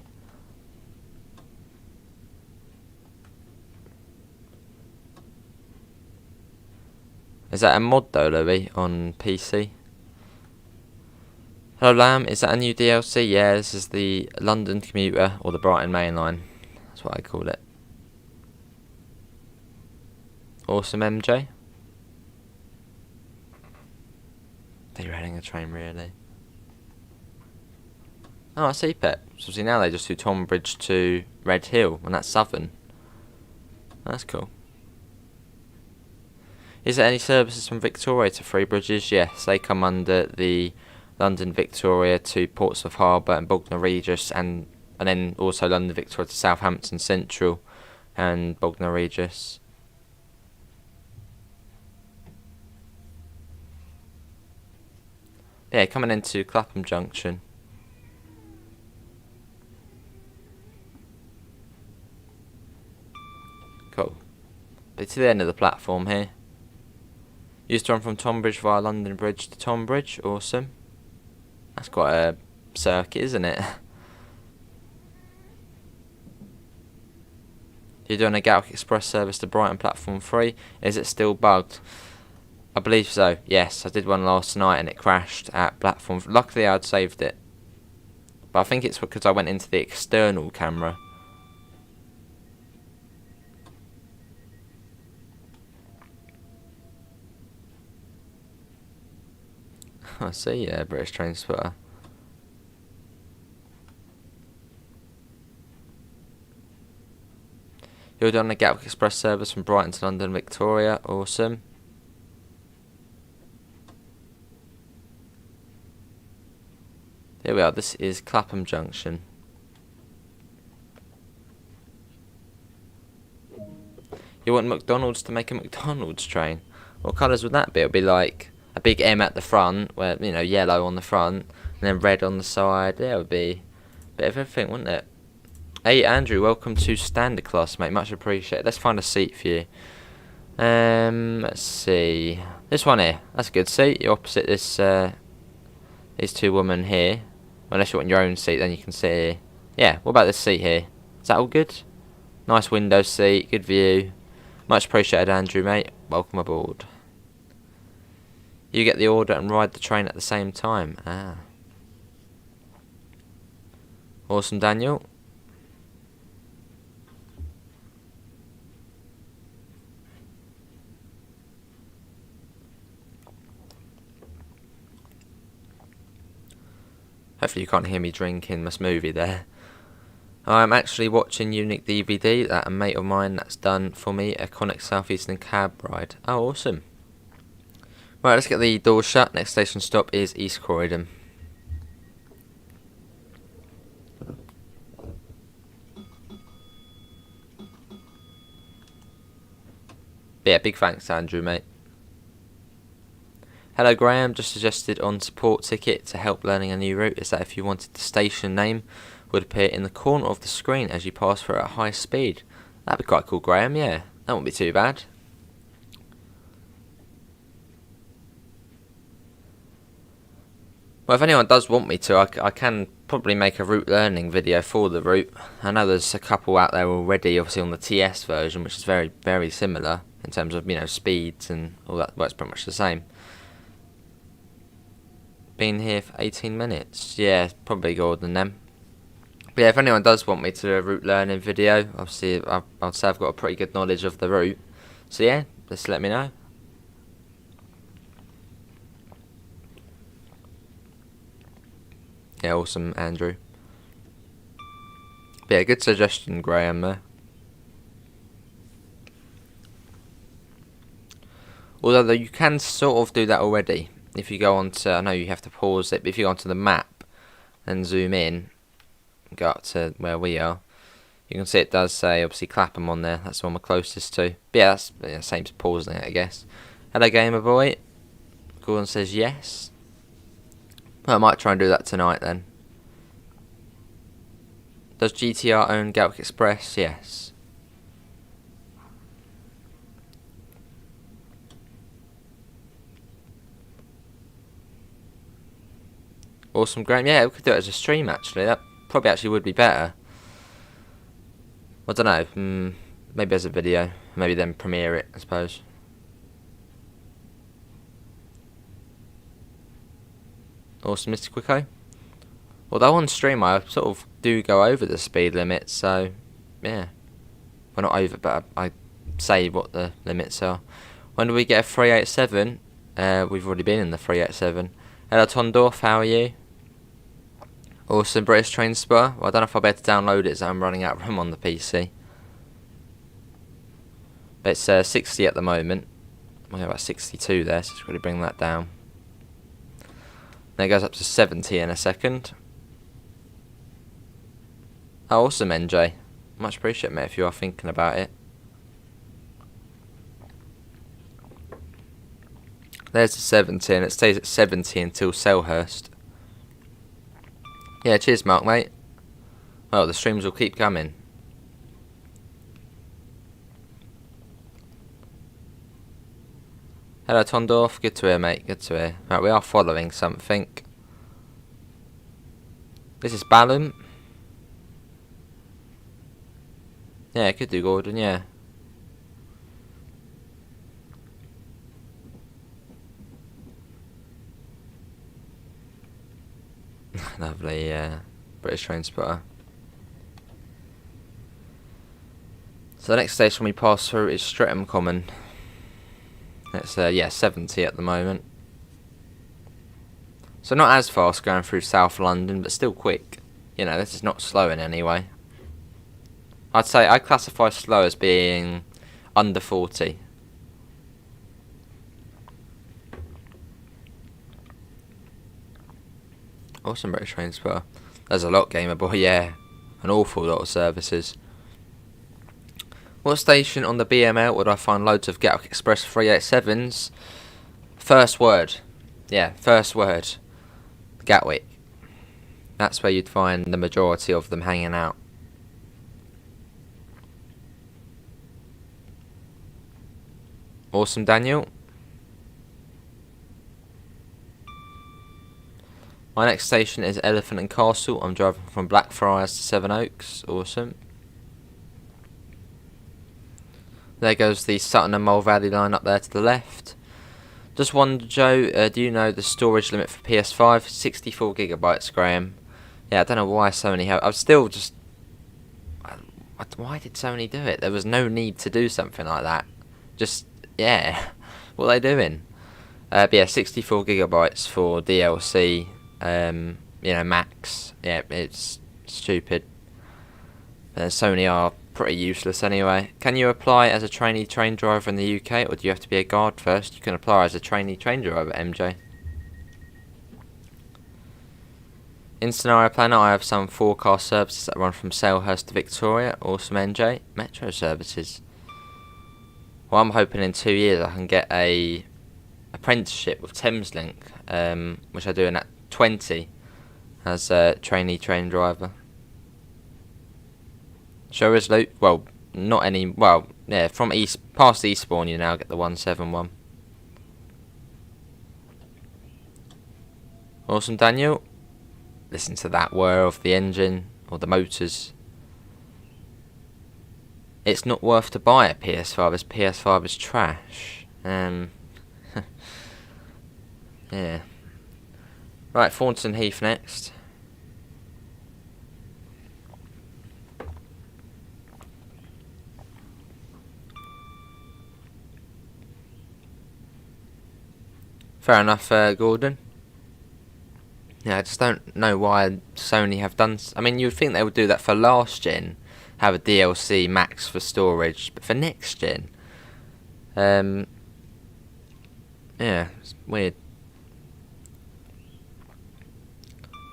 Is that a mod though, Louis, on PC? Hello, Lamb. Is that a new DLC? Yeah, this is the London commuter, or the Brighton Mainline. That's what I call it. Awesome, MJ. Derailing a train, really. Oh, I see, Pet. So see, now they just do Tonbridge to Redhill, and that's Southern. That's cool. Is there any services from Victoria to Three Bridges? Yes, they come under the London Victoria to Portsmouth Harbour and Bognor Regis, and then also London Victoria to Southampton Central and Bognor Regis. Yeah, coming into Clapham Junction. Cool. But to the end of the platform here. Used to run from Tonbridge via London Bridge to Tonbridge. Awesome. That's quite a circuit, isn't it? You're doing a Gatwick Express service to Brighton Platform 3. Is it still bugged? I believe so, yes. I did one last night and it crashed at Platform. Luckily I'd saved it. But I think it's because I went into the external camera. I see, yeah, British train spotter. You're doing a Gatwick Express service from Brighton to London Victoria. Awesome. Here we are, this is Clapham Junction. You want McDonald's to make a McDonald's train? What colours would that be? It would be like a big M at the front, where, yellow on the front, and then red on the side. Yeah, it would be a bit of everything, wouldn't it? Hey, Andrew, welcome to Standard Class, mate. Much appreciated. Let's find a seat for you. Let's see. This one here. That's a good seat. You're opposite this, these two women here. Unless you want your own seat, then you can sit here. Yeah, what about this seat here? Is that all good? Nice window seat, good view. Much appreciated, Andrew, mate. Welcome aboard. You get the order and ride the train at the same time. Ah. Awesome, Daniel. Hopefully you can't hear me drinking my smoothie there. I'm actually watching Unique DVD that a mate of mine that's done for me a Conic Southeastern cab ride. Oh, awesome. Right, let's get the doors shut. Next station stop is East Croydon. But yeah, big thanks to Andrew, mate. Hello Graham, just suggested on support ticket to help learning a new route is that if you wanted the station name would appear in the corner of the screen as you pass through at high speed. That'd be quite cool, Graham, yeah. That wouldn't be too bad. Well, if anyone does want me to, I can probably make a route learning video for the route. I know there's a couple out there already, obviously on the TS version, which is very, very similar in terms of, speeds and all that. Well, it's pretty much the same. Been here for 18 minutes. Yeah, probably Gordon then. But yeah, if anyone does want me to do a route learning video, obviously I'll say I've got a pretty good knowledge of the route. So yeah, just let me know. Yeah, awesome, Andrew. But yeah, good suggestion, Graham, there. Although you can sort of do that already. If you go on to, I know you have to pause it, but if you go onto the map and zoom in, go up to where we are, you can see it does say, obviously, Clapham on there. That's the one we're closest to. But yeah, that's same as pausing it, I guess. Hello, gamer boy. Gordon says yes. Well, I might try and do that tonight then. Does GTR own Gatwick Express? Yes. Awesome, Graham. Yeah, we could do it as a stream actually. That probably actually would be better. I don't know. Maybe as a video. Maybe then premiere it, I suppose. Awesome, Mr. Quicko. Although on stream I sort of do go over the speed limit, so yeah. Well, not over, but I say what the limits are. When do we get a 387? We've already been in the 387. Hello Tondorf, how are you? Awesome, British Train Spur. Well, I don't know if I'll be able to download it, so I'm running out of room on the PC. But it's 60 at the moment. We're about 62 there, so it's really bring that down. Then it goes up to 70 in a second. Oh, awesome, NJ. Much appreciated, mate, if you are thinking about it. There's the 70, and it stays at 70 until Selhurst. Yeah, cheers, Mark, mate. Well, the streams will keep coming. Hello, Tondorf. Good to hear, mate. Good to hear. Right, we are following something. This is Balham. Yeah, could do Gordon, yeah. Lovely, British Train Spotter. So the next station we pass through is Streatham Common. It's, 70 at the moment. So not as fast going through South London, but still quick. This is not slow in any way. I'd classify slow as being under 40. Awesome, British Train Spotter. There's a lot, gamer boy, yeah. An awful lot of services. What station on the BML would I find loads of Gatwick Express 387s? First word. Yeah, first word. Gatwick. That's where you'd find the majority of them hanging out. Awesome, Daniel. My next station is Elephant and Castle. I'm driving from Blackfriars to Sevenoaks. Awesome. There goes the Sutton and Mole Valley line up there to the left. Just wonder, Joe, do you know the storage limit for PS5? 64 gigabytes, Graham. Yeah, I don't know why Sony have. I'm still just. Why did Sony do it? There was no need to do something like that. Just, yeah. What are they doing? But yeah, 64 gigabytes for DLC. Max. Yeah, it's stupid. Sony are pretty useless anyway. Can you apply as a trainee train driver in the UK, or do you have to be a guard first? You can apply as a trainee train driver, MJ. In Scenario Planner, I have some forecast services that run from Selhurst to Victoria. Awesome, NJ. Metro services. Well, I'm hoping in 2 years I can get a apprenticeship with Thameslink, which I do in at 20 as a trainee train driver. Show Resolute, well, not any, well, yeah, from past Eastbourne you now get the 171. Awesome, Daniel. Listen to that whir of the engine or the motors. It's not worth to buy a PS5 as PS5 is trash. Yeah. Right, Thornton Heath next. Fair enough, Gordon. Yeah, I just don't know why Sony have done. I mean, you'd think they would do that for last gen, have a DLC max for storage, but for next gen, yeah, it's weird.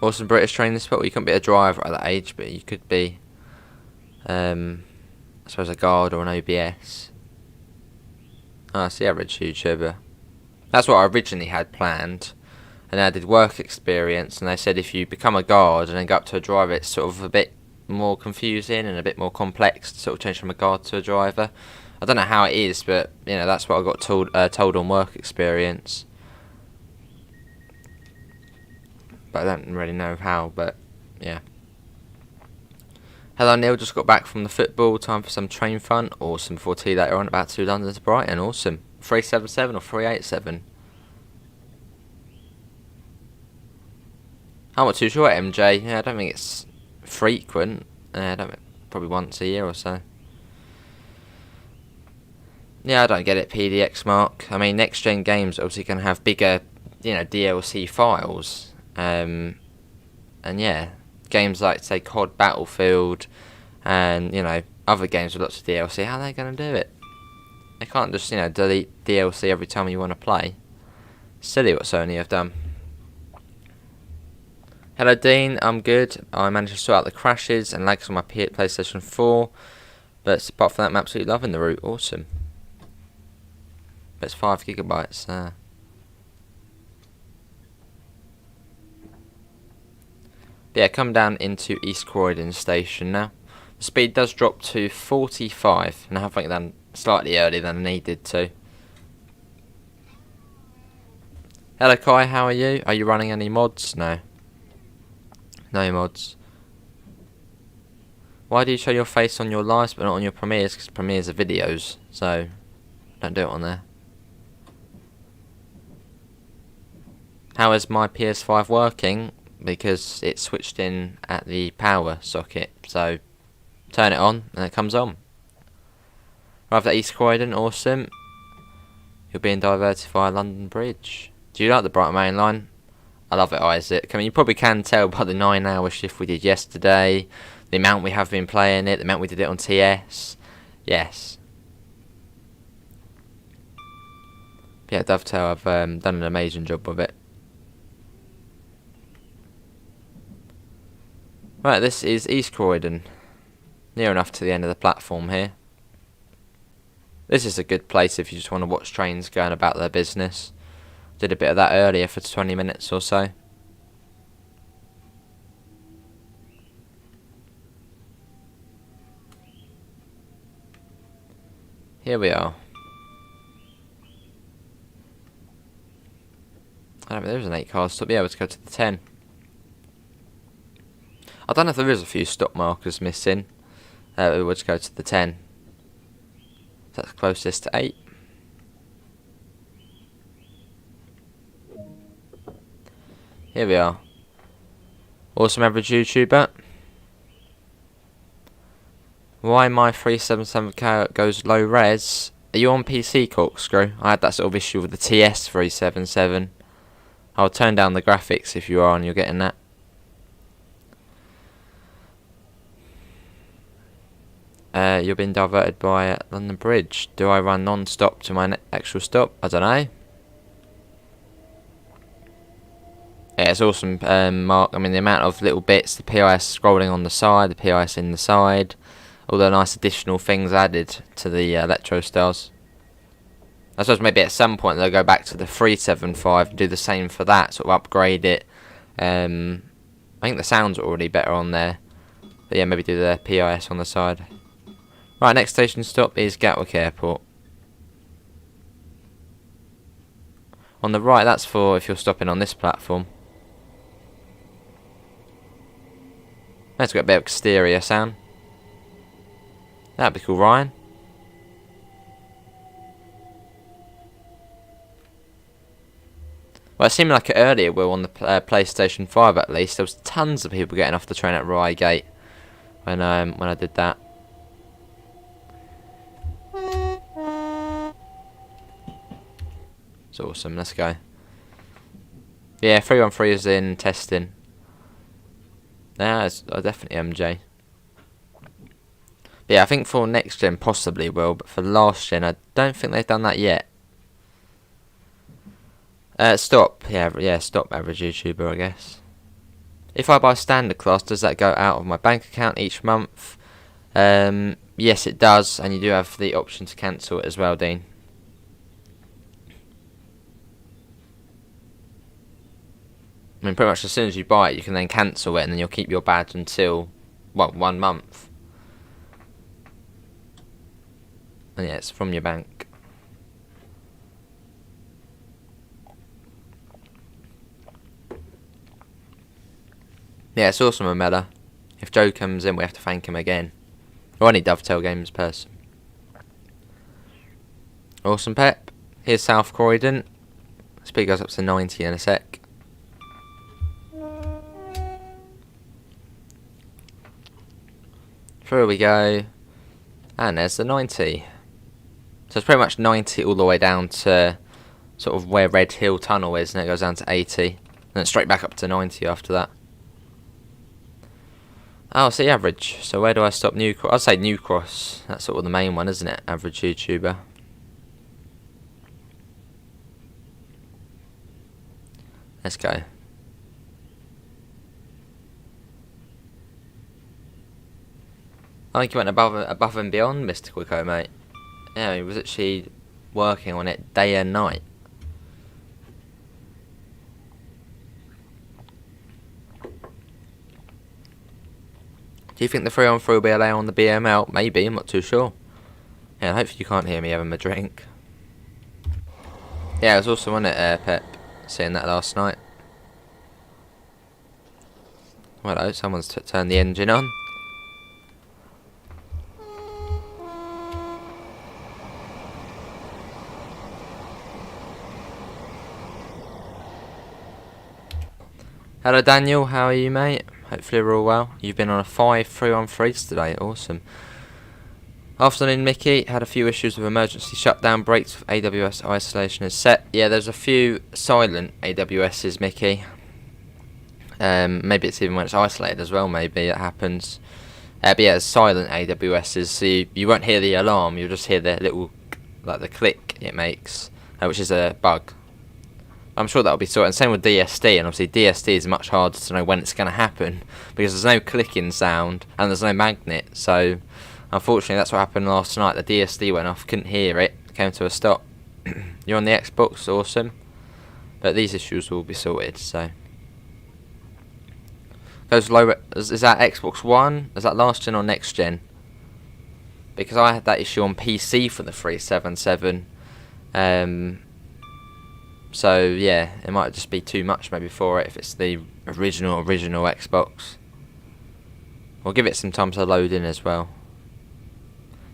Awesome British training spot. Well, you couldn't be a driver at that age, but you could be, I suppose, a guard or an OBS. Oh, it's the average YouTuber. That's what I originally had planned. And then I did work experience, and they said if you become a guard and then go up to a driver, it's sort of a bit more confusing and a bit more complex to sort of change from a guard to a driver. I don't know how it is, but you know, that's what I got told on work experience. But I don't really know how, but yeah. Hello Neil, just got back from the football, time for some train fun. Awesome, before tea later on, about 2 London to Brighton, awesome. 377 or 387? I'm not too sure, MJ. Yeah, I don't think it's frequent. I don't think, probably once a year or so. Yeah, I don't get it, PDX Mark. I mean, next gen games obviously can have bigger, you know, DLC files. And yeah, games like say COD Battlefield, and you know, other games with lots of DLC. How are they going to do it? They can't just, you know, delete DLC every time you want to play. Silly what Sony have done. Hello Dean, I'm good. I managed to sort out the crashes and lags on my PlayStation 4. But apart from that, I'm absolutely loving the route. Awesome. But it's 5 gigabytes. But yeah, come down into East Croydon station now. The speed does drop to 45. And I think done slightly earlier than I needed to. Hello Kai, how are you? Are you running any mods? No. No mods. Why do you show your face on your lives but not on your premieres? Because premieres are videos, so don't do it on there. How is my PS5 working? Because it's switched in at the power socket, so turn it on and it comes on. Arrived at East Croydon, awesome. You're being diverted via London Bridge. Do you like the Brighton Mainline? I love it, Isaac. I mean, you probably can tell by the 9-hour shift we did yesterday, the amount we have been playing it, the amount we did it on TS. Yes. Yeah, Dovetail, I've done an amazing job with it. Right, this is East Croydon. Near enough to the end of the platform here. This is a good place if you just want to watch trains going about their business. Did a bit of that earlier for 20 minutes or so. Here we are. I don't know, there's an 8-car stop. Yeah, let's go to the 10. I don't know if there is a few stop markers missing. We'll just go to the 10. That's closest to 8. Here we are. Awesome average YouTuber. Why my 377K goes low res? Are you on PC, Corkscrew? I had that sort of issue with the TS 377. I'll turn down the graphics if you are and you're getting that. You're being diverted by London Bridge. Do I run non-stop to my actual stop? I don't know. Yeah, it's awesome, Mark. I mean, the amount of little bits, the PIS scrolling on the side, the PIS in the side, all the nice additional things added to the Electro Stars. I suppose maybe at some point they'll go back to the 375 and do the same for that, sort of upgrade it. I think the sounds are already better on there. But yeah, maybe do the PIS on the side. Right, next station stop is Gatwick Airport. On the right, that's for if you're stopping on this platform. Let's get a bit of exterior sound. That'd be cool, Ryan. Well, it seemed like it earlier, Will, on the PlayStation 5 at least. There was tons of people getting off the train at Reigate when I did that. It's awesome, let's go. Yeah, 313 is in testing. Yeah, it's definitely MJ. But yeah, I think for next gen possibly will, but for last gen I don't think they've done that yet. Stop. Yeah, stop average YouTuber, I guess. If I buy standard class, does that go out of my bank account each month? Yes, it does, and you do have the option to cancel it as well, Dean. I mean, pretty much as soon as you buy it, you can then cancel it, and then you'll keep your badge until, well, 1 month. And yeah, it's from your bank. Yeah, it's awesome, Amela. If Joe comes in, we have to thank him again. Or any Dovetail Games person. Awesome, Pep. Here's South Croydon. Speed goes up to 90 in a sec. Through we go. And there's the 90. So it's pretty much 90 all the way down to sort of where Redhill Tunnel is, and it goes down to 80. And then straight back up to 90 after that. Oh, see, average. So where do I stop? New Cross? I'd say New Cross. That's sort of the main one, isn't it? Average YouTuber. Let's go. I think you went above and beyond, Mr. Quicko, mate. Yeah, he was actually working on it day and night. Do you think the 3-on-3 will be allowed on the BML? Maybe, I'm not too sure. Yeah, hopefully you can't hear me having a drink. Yeah, it was awesome, wasn't it, Pep? Seeing that last night. Hello, someone's turned the engine on. Hello Daniel, how are you, mate? Hopefully we're all well. You've been on a 5 3-on-3s today, awesome. Afternoon Mickey, had a few issues with emergency shutdown breaks with AWS isolation is set. Yeah, there's a few silent AWSs, Mickey. Maybe it's even when it's isolated as well, maybe it happens. But yeah, it's silent AWSs, so you won't hear the alarm, you'll just hear the little, like the click it makes, which is a bug. I'm sure that'll be sorted. And same with DSD, and obviously DSD is much harder to know when it's going to happen because there's no clicking sound and there's no magnet. So unfortunately, that's what happened last night. The DSD went off, couldn't hear it, came to a stop. You're on the Xbox, awesome. But these issues will be sorted. So goes low. Is that Xbox One? Is that last gen or next gen? Because I had that issue on PC for the 377. So yeah, it might just be too much maybe for it if it's the original Xbox. We'll give it some time to load in as well.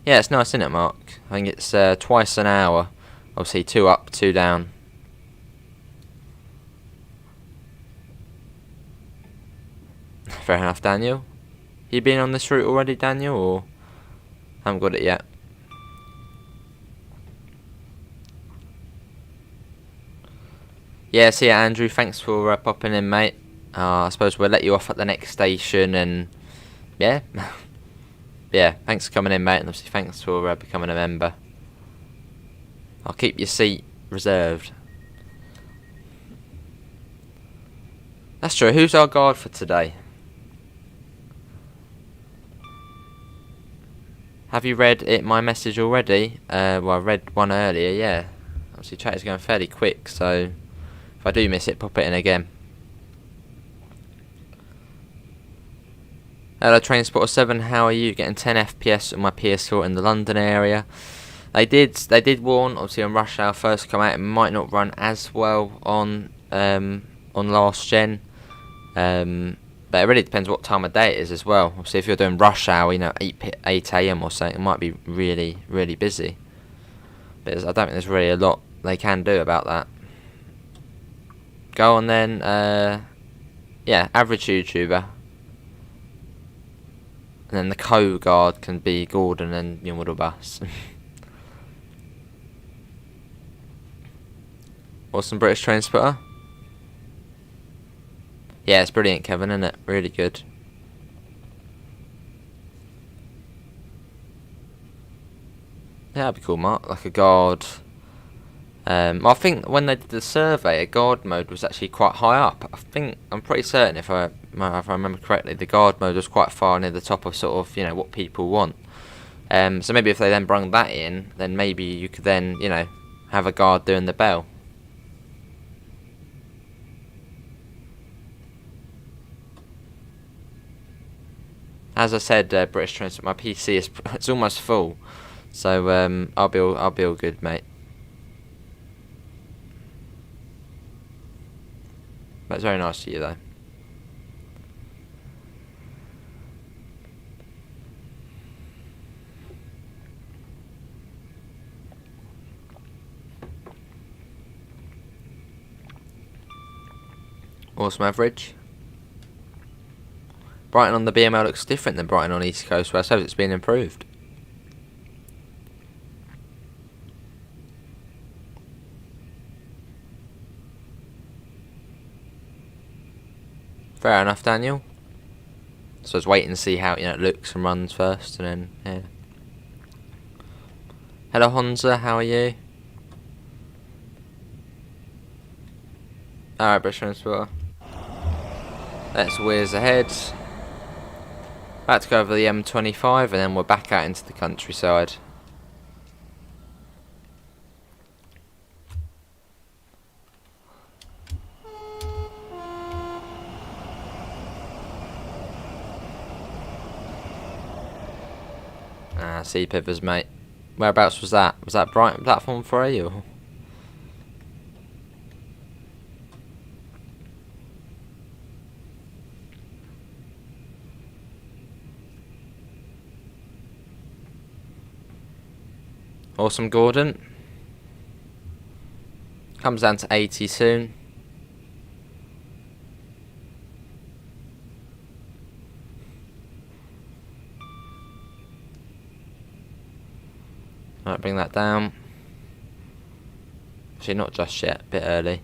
Yeah, it's nice, isn't it, Mark? I think it's twice an hour. Obviously 2 up, 2 down. Fair enough, Daniel. You been on this route already, Daniel, or haven't got it yet? Yeah, see ya, Andrew. Thanks for popping in, mate. I suppose we'll let you off at the next station, and yeah, yeah. Thanks for coming in, mate, and obviously thanks for becoming a member. I'll keep your seat reserved. That's true. Who's our guard for today? Have you read my message already? Well, I read one earlier. Yeah. Obviously chat is going fairly quick, so if I do miss it, pop it in again. Hello Transporter 7, how are you? Getting 10 FPS on my PS4 in the London area. They did warn, obviously on rush hour first come out, it might not run as well on last gen. But it really depends what time of day it is as well. Obviously if you're doing rush hour, you know, 8 AM or something, it might be really, really busy. But I don't think there's really a lot they can do about that. Go on then, yeah, average YouTuber. And then the co-guard can be Gordon and your middle bus. Awesome British Transporter. Yeah, it's brilliant, Kevin, isn't it? Really good. Yeah, that'd be cool, Mark. Like a guard. I think when they did the survey, a guard mode was actually quite high up. I'm pretty certain if I remember correctly, the guard mode was quite far near the top of sort of, you know, what people want. So maybe if they then brung that in, then maybe you could then, you know, have a guard doing the bell. As I said, British Transport, my PC is it's almost full, so I'll be all good, mate. That's very nice of you, though. Awesome average. Brighton on the BML looks different than Brighton on East Coast, where I suppose it's been improved. Fair enough, Daniel. So I was waiting to see how, you know, it looks and runs first, and then yeah. Hello Honza, how are you? Alright, British Transport. Let's whiz ahead. About to go over the M25 and then we're back out into the countryside. Sea Pivers, mate. Whereabouts was that? Was that Brighton platform 3 or? Awesome, Gordon. Comes down to 80 soon. Right, bring that down. Actually, not just yet. A bit early.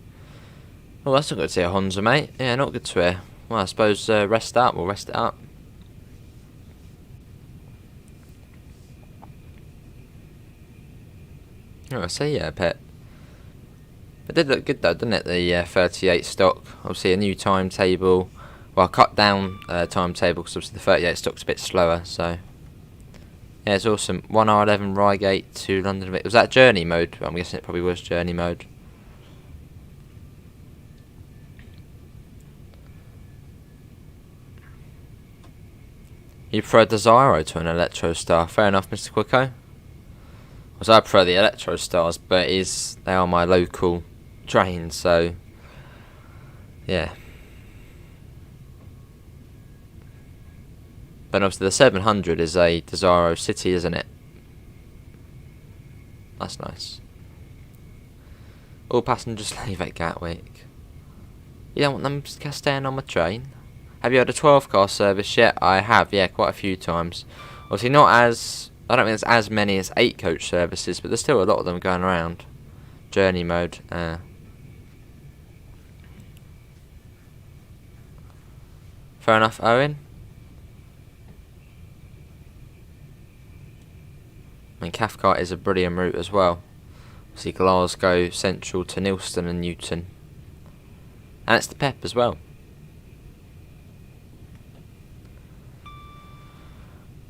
Oh, that's not good to hear, Honza, mate. Yeah, not good to hear. Well, I suppose rest up. We'll rest it up. Oh, I see, yeah, Pet. It did look good though, didn't it? The 38 stock. Obviously, a new timetable. Well, I cut down timetable because obviously the 38 stock's a bit slower. So yeah, it's awesome. 1R11 Reigate to London. Was that journey mode? I'm guessing it probably was journey mode. You prefer a Desiro to an Electro Star? Fair enough, Mr. Quicko. So I prefer the Electro Stars, but they are my local trains, so yeah. But obviously the 700 is a Desiro City, isn't it? That's nice. All passengers leave at Gatwick. You don't want them staying on my train? Have you had a 12 car service yet? I have, yeah, quite a few times. Obviously not as, I don't think there's as many as 8 coach services, but there's still a lot of them going around. Journey mode. Fair enough, Owen. I mean, Cathcart is a brilliant route as well. See Glasgow Central to Neilston and Newton. And it's the PEP as well.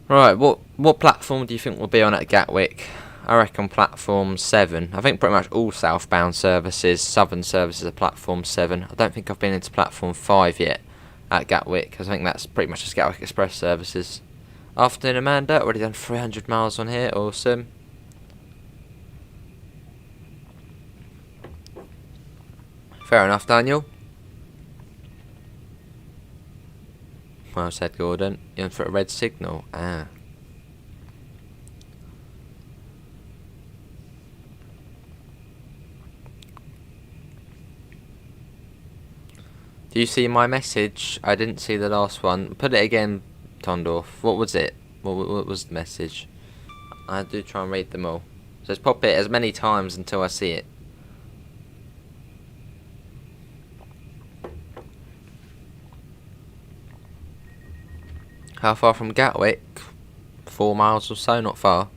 Right, what platform do you think we'll be on at Gatwick? I reckon platform 7. I think pretty much all southbound services, southern services are platform 7. I don't think I've been into platform 5 yet at Gatwick, because I think that's pretty much just Gatwick Express services. Afternoon, Amanda. Already done 300 miles on here. Awesome. Fair enough, Daniel. Well said, Gordon. You're in for a red signal. Ah. Do you see my message? I didn't see the last one. Put it again, Tondorf. What was it? What was the message? I do try and read them all. So just pop it as many times until I see it. How far from Gatwick? 4 miles or so, not far.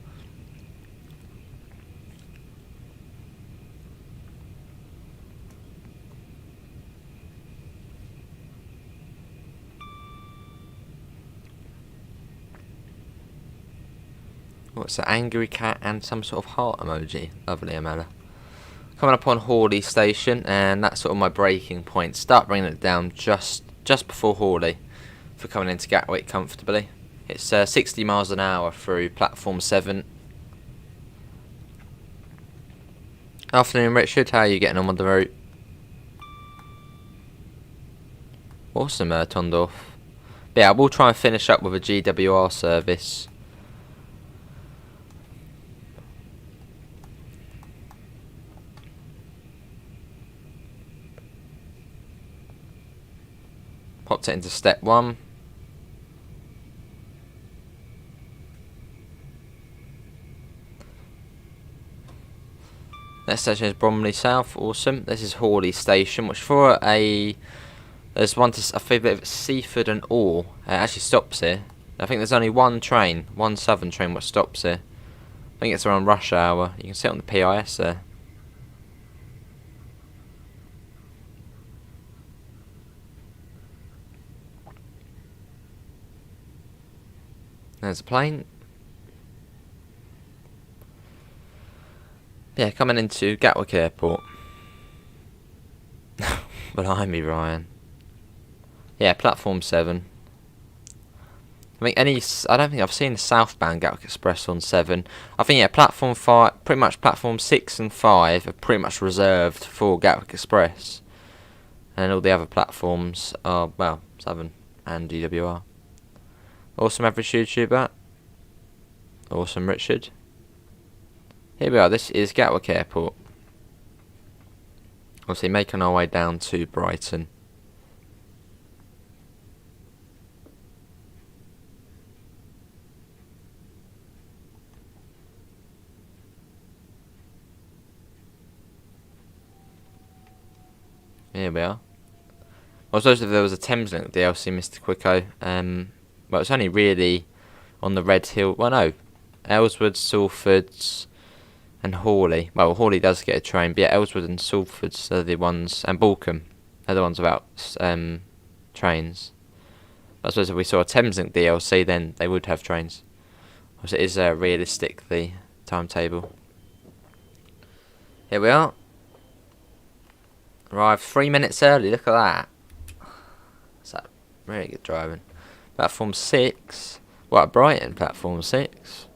What's an angry cat and some sort of heart emoji? Lovely, Amanda. Coming up on Horley station, and that's sort of my breaking point. Start bringing it down just before Horley for coming into Gatwick comfortably. It's 60 miles an hour through platform 7. Afternoon, Richard. How are you getting on the route? Awesome, Tondorf. But yeah, I will try and finish up with a GWR service. Popped it into step 1. Next station is Bromley South. Awesome. This is Horley station, which for there's one to, I think, Seaford and Orr. It actually stops here. I think there's only one train, one southern train which stops here. I think it's around rush hour. You can see it on the PIS there. There's a plane. Yeah, coming into Gatwick Airport. Behind me, Ryan. Yeah, platform 7. I don't think I've seen the southbound Gatwick Express on 7. I think, yeah, platform 5, pretty much platform 6 and 5 are pretty much reserved for Gatwick Express. And all the other platforms are, well, 7 and DWR. Awesome, average YouTuber. Awesome, Richard. Here we are. This is Gatwick Airport. Obviously, making our way down to Brighton. Here we are. I was supposed if there was a Thameslink DLC, Mr. Quicko. Well, it's only really on the Redhill. Well, no, Ellsworth, Salfords, and Horley. Well, Horley does get a train, but yeah, Ellsworth and Salfords are the ones, and Balcombe are the ones about trains. I suppose if we saw a Thameslink DLC, then they would have trains. Because it is realistic, the timetable. Here we are. Arrived 3 minutes early, look at that. That's that really good driving. Platform 6. What, Brighton, platform 6?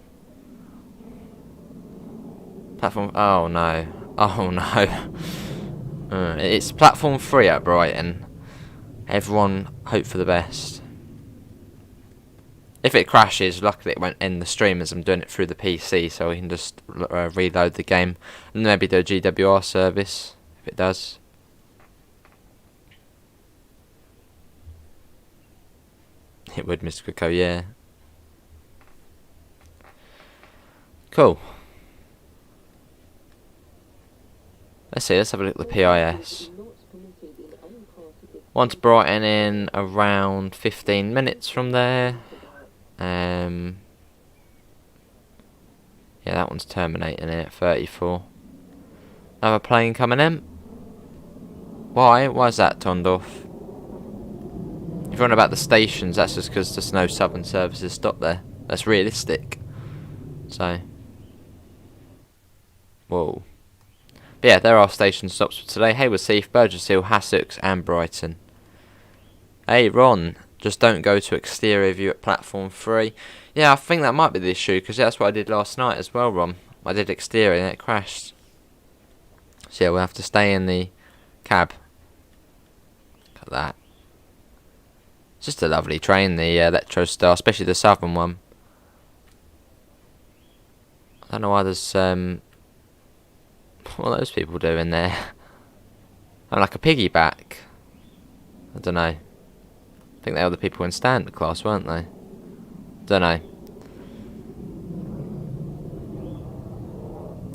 Platform, oh no. Oh no. It's platform 3 at Brighton. Everyone hope for the best. If it crashes, luckily it won't end the stream as I'm doing it through the PC, so we can just reload the game and maybe do a GWR service if it does. It would, Mr. Quicko, yeah. Cool. Let's see, let's have a look at the PIS. One to Brighton in around 15 minutes from there. Yeah, that one's terminating it at 34. Another plane coming in. Why? Why is that, Tondorf? If you're on about the stations, that's just because there's no southern services stop there. That's realistic. So, Whoa. But yeah, there are station stops for today. Haywards, Heath, Burgess Hill, Hassocks and Brighton. Hey Ron, just don't go to exterior view at platform 3. Yeah, I think that might be the issue, because that's what I did last night as well, Ron. I did exterior and it crashed. So yeah, we'll have to stay in the cab. Look at that. It's just a lovely train, the Electro Star, especially the southern one. I don't know why there's what are those people doing there? I'm like a piggyback. I don't know. I think they were the people in standard class, weren't they? Don't know.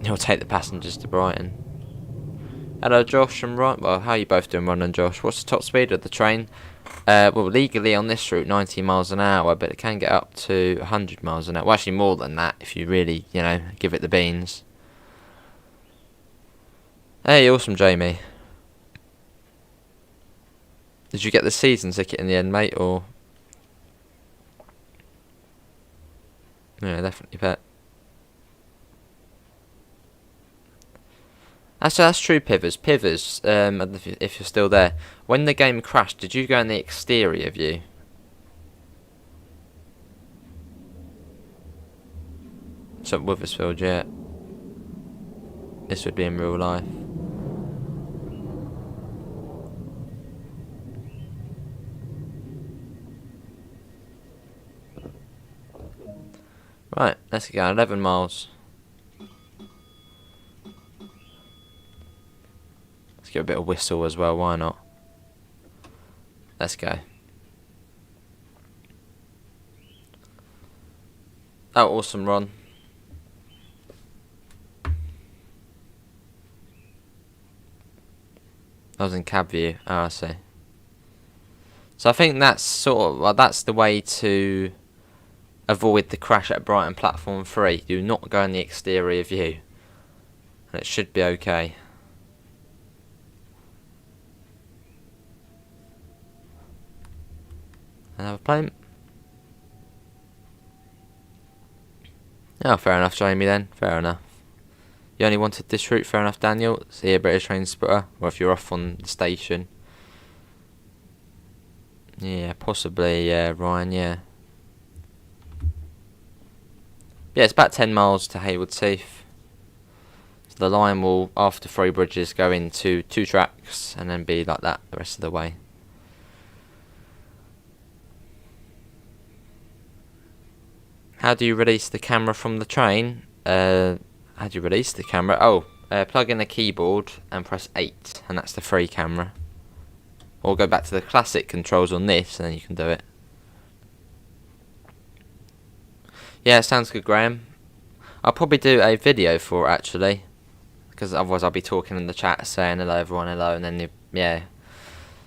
He'll take the passengers to Brighton. Hello Josh and Ron. Well, how are you both doing, Ron and Josh? What's the top speed of the train? Well, legally on this route 90 miles an hour, but it can get up to 100 miles an hour. Well, actually more than that if you really, give it the beans. Hey, awesome Jamie. Did you get the season ticket in the end, mate, or? Yeah, definitely bet. That's true, Pivers. Pivers, if you're still there. When the game crashed, did you go in the exterior view? So Withersfield, yeah. This would be in real life. Right, let's go. 11 miles. Let's get a bit of whistle as well, why not? Let's go. Oh, awesome, Ron. I was in cab view. Oh, I see. So I think that's that's the way to avoid the crash at Brighton platform 3. Do not go in the exterior view. And it should be okay. Another plane. Oh, fair enough, Jamie, then. Fair enough. You only wanted this route, fair enough, Daniel. See a British train spotter. Or if you're off on the station. Yeah, possibly, Ryan, yeah. Yeah, it's about 10 miles to Haywards Heath. So the line will, after 3 bridges, go into 2 tracks and then be like that the rest of the way. How do you release the camera from the train? How do you release the camera? Oh, plug in the keyboard and press 8, and that's the free camera. Or go back to the classic controls on this, and then you can do it. Yeah, sounds good, Graham. I'll probably do a video for it, actually, because otherwise I'll be talking in the chat saying hello everyone, hello, and then yeah.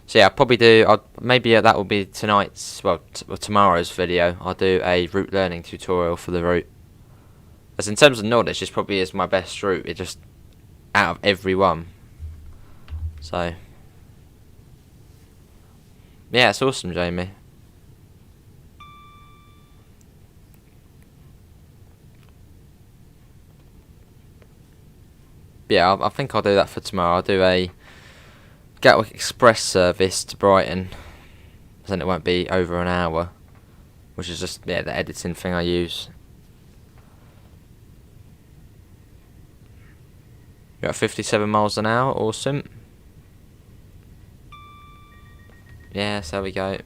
So yeah, I'll probably do. Maybe that will be tonight's, tomorrow's video. I'll do a route learning tutorial for the route. As in terms of knowledge, this probably is my best route. It just out of every one. So yeah, it's awesome, Jamie. Yeah, I think I'll do that for tomorrow. I'll do a Gatwick Express service to Brighton. Then it won't be over an hour. Which is just, the editing thing I use. You're at 57 miles an hour, awesome. Yes, there we go.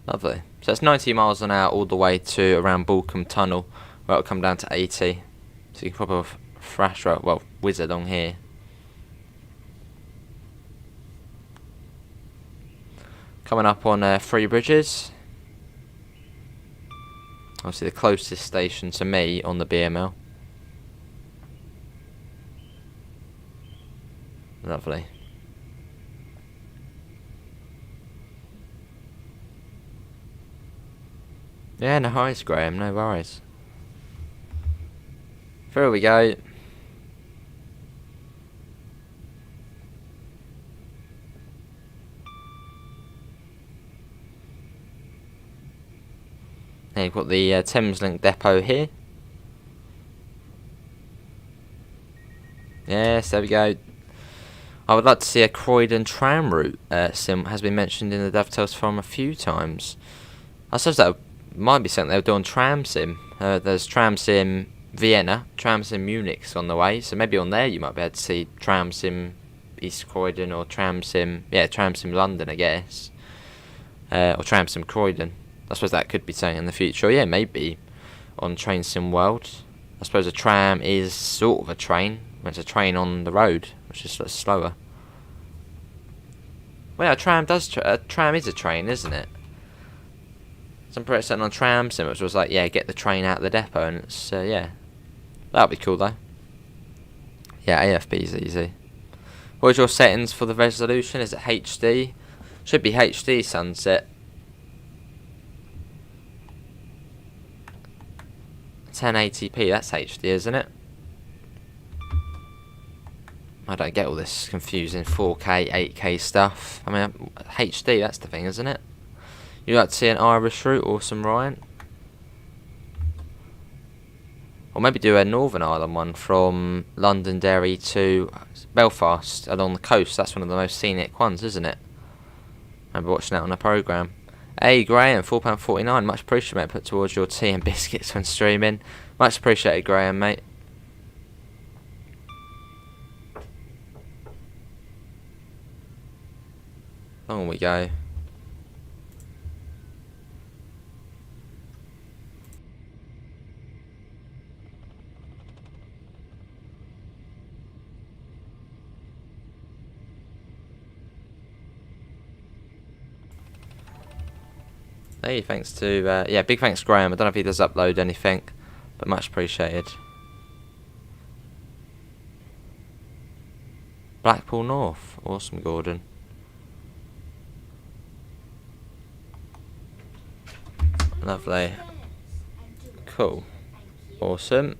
Lovely. So it's 90 miles an hour all the way to around Balcombe Tunnel, where it'll come down to 80. So you can probably thrash, whiz along here. Coming up on 3 bridges. Obviously the closest station to me on the BML. Lovely. Yeah, no worries, Graham, no worries. There we go. Yeah, you've got the Thameslink depot here. Yes, there we go. I would like to see a Croydon tram route sim. Has been mentioned in the Dovetails forum a few times. I suppose that might be something they'll do on tram sim. There's tram sim Vienna, tram sim Munich's on the way, so maybe on there you might be able to see tram sim East Croydon or tram sim London, I guess, or tram sim Croydon. I suppose that could be something in the future. Or yeah, maybe on Train Sim World. I suppose a tram is sort of a train. It's a train on the road, which is slower. Well, yeah, a tram is a train, isn't it? So I'm pretty certain on tram sim, which was like, yeah, get the train out of the depot, and it's yeah, that'll be cool though. Yeah, AFB's easy. What's your settings for the resolution? Is it HD? Should be HD sunset. 1080p, that's HD, isn't it? I don't get all this confusing 4K, 8K stuff. I mean, HD, that's the thing, isn't it? You like to see an Irish route? Awesome, Ryan. Or maybe do a Northern Ireland one from Londonderry to Belfast along the coast. That's one of the most scenic ones, isn't it? I remember watching that on a programme. Hey Graham, £4.49. Much appreciated, mate. Put towards your tea and biscuits when streaming. Much appreciated, Graham, mate. On we go. Hey, thanks to yeah, big thanks Graham. I don't know if he does upload anything, but much appreciated. Blackpool North, awesome, Gordon. Lovely. Cool. Awesome.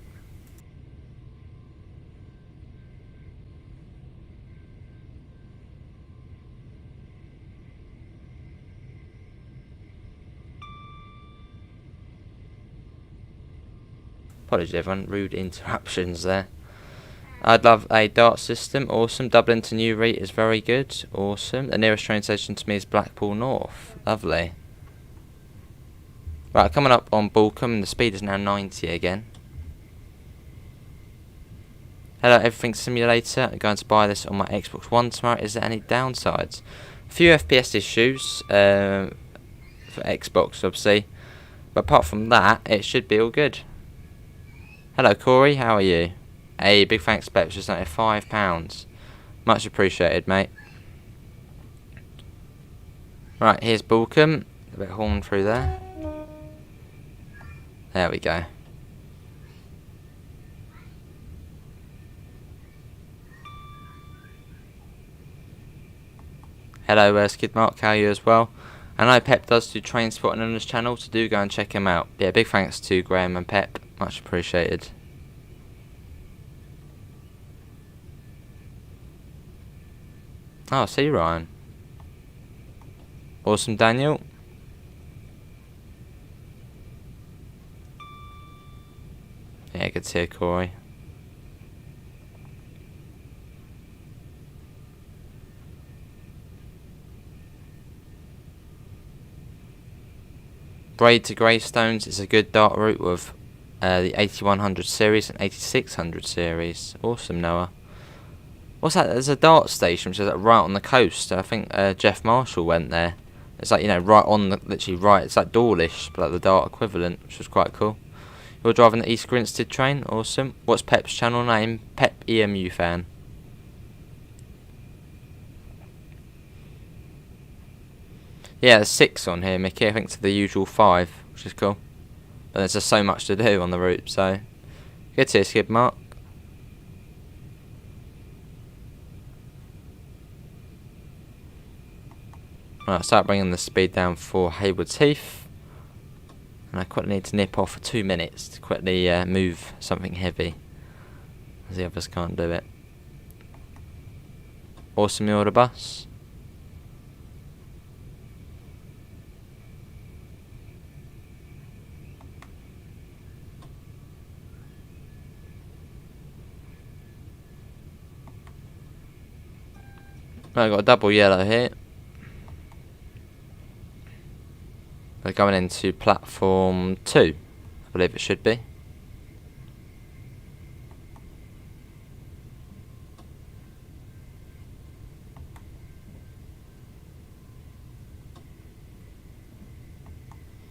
Apologies everyone, rude interruptions there. I'd love a dart system, awesome. Dublin to Newry is very good, awesome. The nearest train station to me is Blackpool North, lovely. Right, coming up on Balcombe, the speed is now 90 again. Hello, Everything Simulator. I'm going to buy this on my Xbox One tomorrow. Is there any downsides? A few FPS issues for Xbox, obviously. But apart from that, it should be all good. Hello, Corey. How are you? Hey, big thanks, Peps. Just like £5. Much appreciated, mate. Right, here's Balcombe. A bit of horn through there. There we go. Hello, Skidmark, how are you as well? I know Pep does do train spotting on his channel, so do go and check him out. Yeah, big thanks to Graham and Pep, much appreciated. Oh, see you, Ryan. Awesome, Daniel. Yeah, good to see you, Corey. Braid to Greystones is a good dart route with the 8100 series and 8600 series. Awesome, Noah. What's that? There's a dart station which is like right on the coast. I think Jeff Marshall went there. It's like, you know, right on the, literally right. It's like Dawlish, but like the dart equivalent, which was quite cool. You're driving the East Grinstead train? Awesome. What's Pep's channel name? Pep EMU fan. Yeah, there's 6 on here, Mickey. I think it's the usual 5, which is cool. But there's just so much to do on the route, so good to see you, Skid Mark. Right, I'll start bringing the speed down for Haywards Heath. And I quickly need to nip off for 2 minutes to quickly move something heavy, as the others can't do it. Awesome, the order bus. Right, I've got a double yellow here. We're going into platform 2, I believe it should be.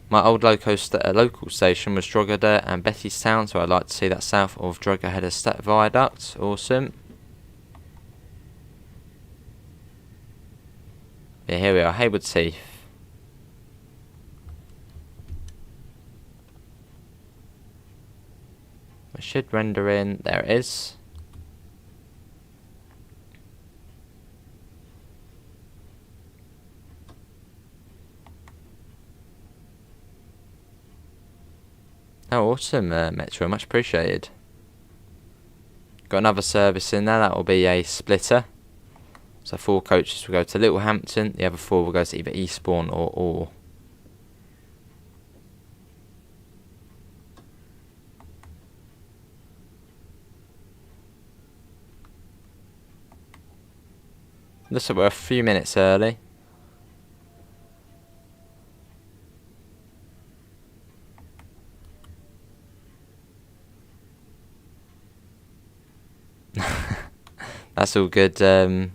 My old local station was Drogheda and Bettystown, so I'd like to see that south of Drogheda Viaduct. Awesome. Yeah, here we are, Haywards Heath. I should render in, there it is. Oh, awesome, Metro, much appreciated. Got another service in there, that will be a splitter. So 4 coaches will go to Littlehampton, the other 4 will go to either Eastbourne or Orr. Looks like we're a few minutes early. That's all good. That's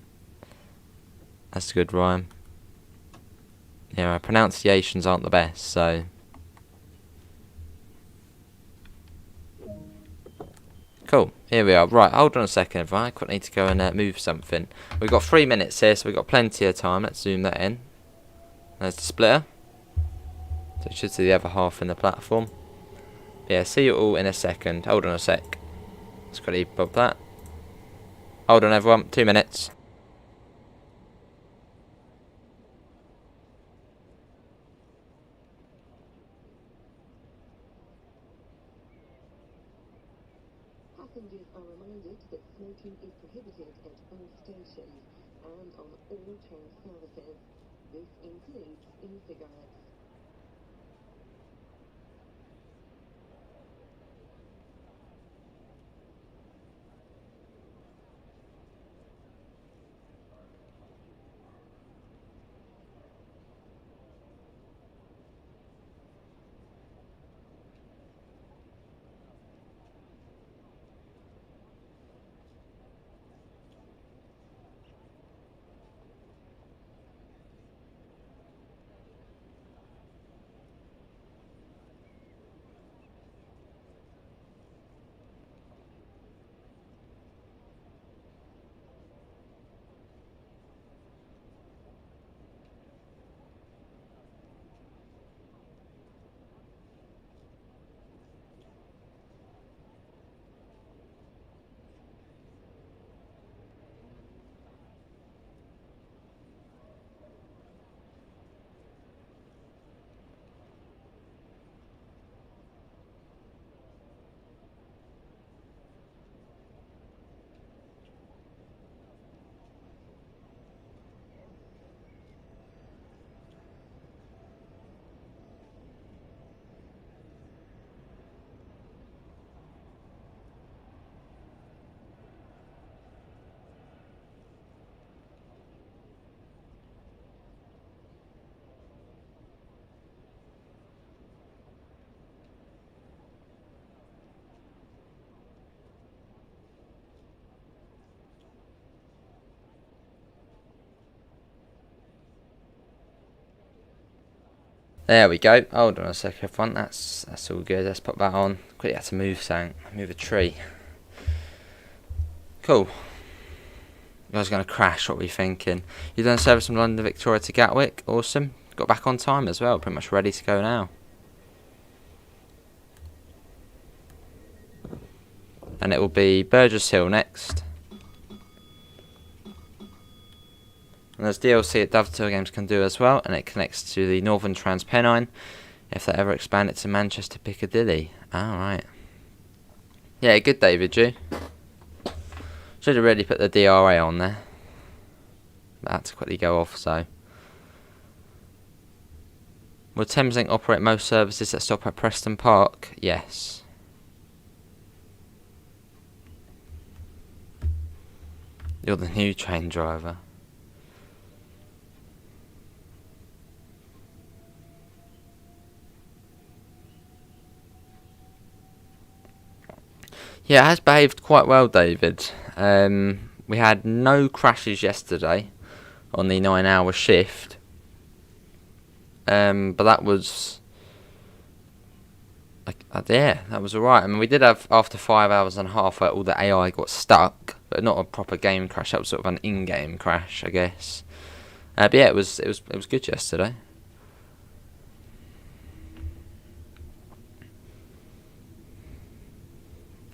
a good rhyme. Yeah, my pronunciations aren't the best, so. Cool, here we are. Right, hold on a second, everyone. I quite need to go and move something. We've got 3 minutes here, so we've got plenty of time. Let's zoom that in. There's the splitter. So you should see the other half in the platform. Yeah, see you all in a second. Hold on a sec. Let's quickly pop that. Hold on, everyone. 2 minutes. Passengers are reminded that smoking is prohibited at all stations and on all train services. This includes e-cigarettes. There we go. Hold on a second, everyone. That's all good. Let's put that on. Quickly have to move something. Move a tree. Cool. You guys are going to crash, what were you thinking? You've done service from London Victoria to Gatwick. Awesome. Got back on time as well. Pretty much ready to go now. And it will be Burgess Hill next. And there's DLC that Dovetail Games can do as well, and it connects to the Northern Transpennine if they ever expand it to Manchester Piccadilly. Alright. Yeah, good David G. Should have really put the DRA on there. But I had to quickly go off, so. Will Thameslink operate most services that stop at Preston Park? Yes. You're the new train driver. Yeah, it has behaved quite well, David. We had no crashes yesterday on the 9-hour shift. But that was... yeah, that was alright. I mean, we did have after 5 hours and a half where all the AI got stuck, but not a proper game crash. That was sort of an in-game crash, I guess. But yeah, it was good yesterday.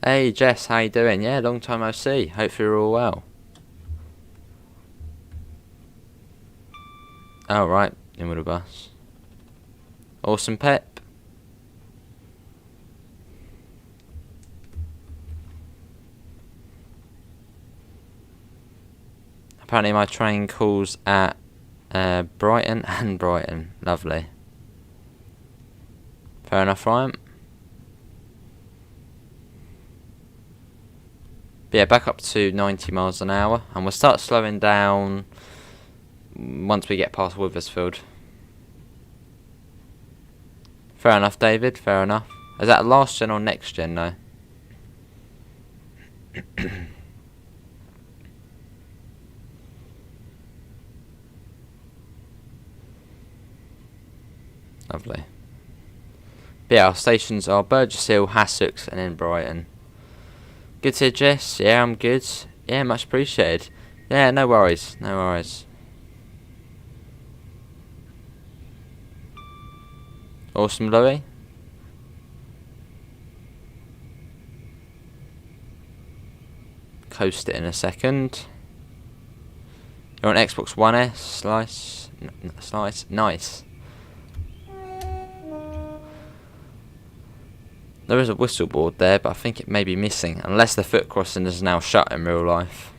Hey Jess, how you doing? Yeah, long time no see. Hope you're all well. Oh right, in with a bus. Awesome Pep. Apparently my train calls at Brighton and Brighton. Lovely. Fair enough, Ryan. But yeah, back up to 90 miles an hour, and we'll start slowing down once we get past Withersfield. Fair enough, David, fair enough. Is that last gen or next gen, though? Lovely. But yeah, our stations are Burgess Hill, Hassocks, and then Brighton. Good to hear, Jess. Yeah, I'm good. Yeah, much appreciated. Yeah, no worries, no worries. Awesome, Louis. Coast it in a second. You're on Xbox One S, slice, nice. There is a whistle board there, but I think it may be missing, unless the foot crossing is now shut in real life.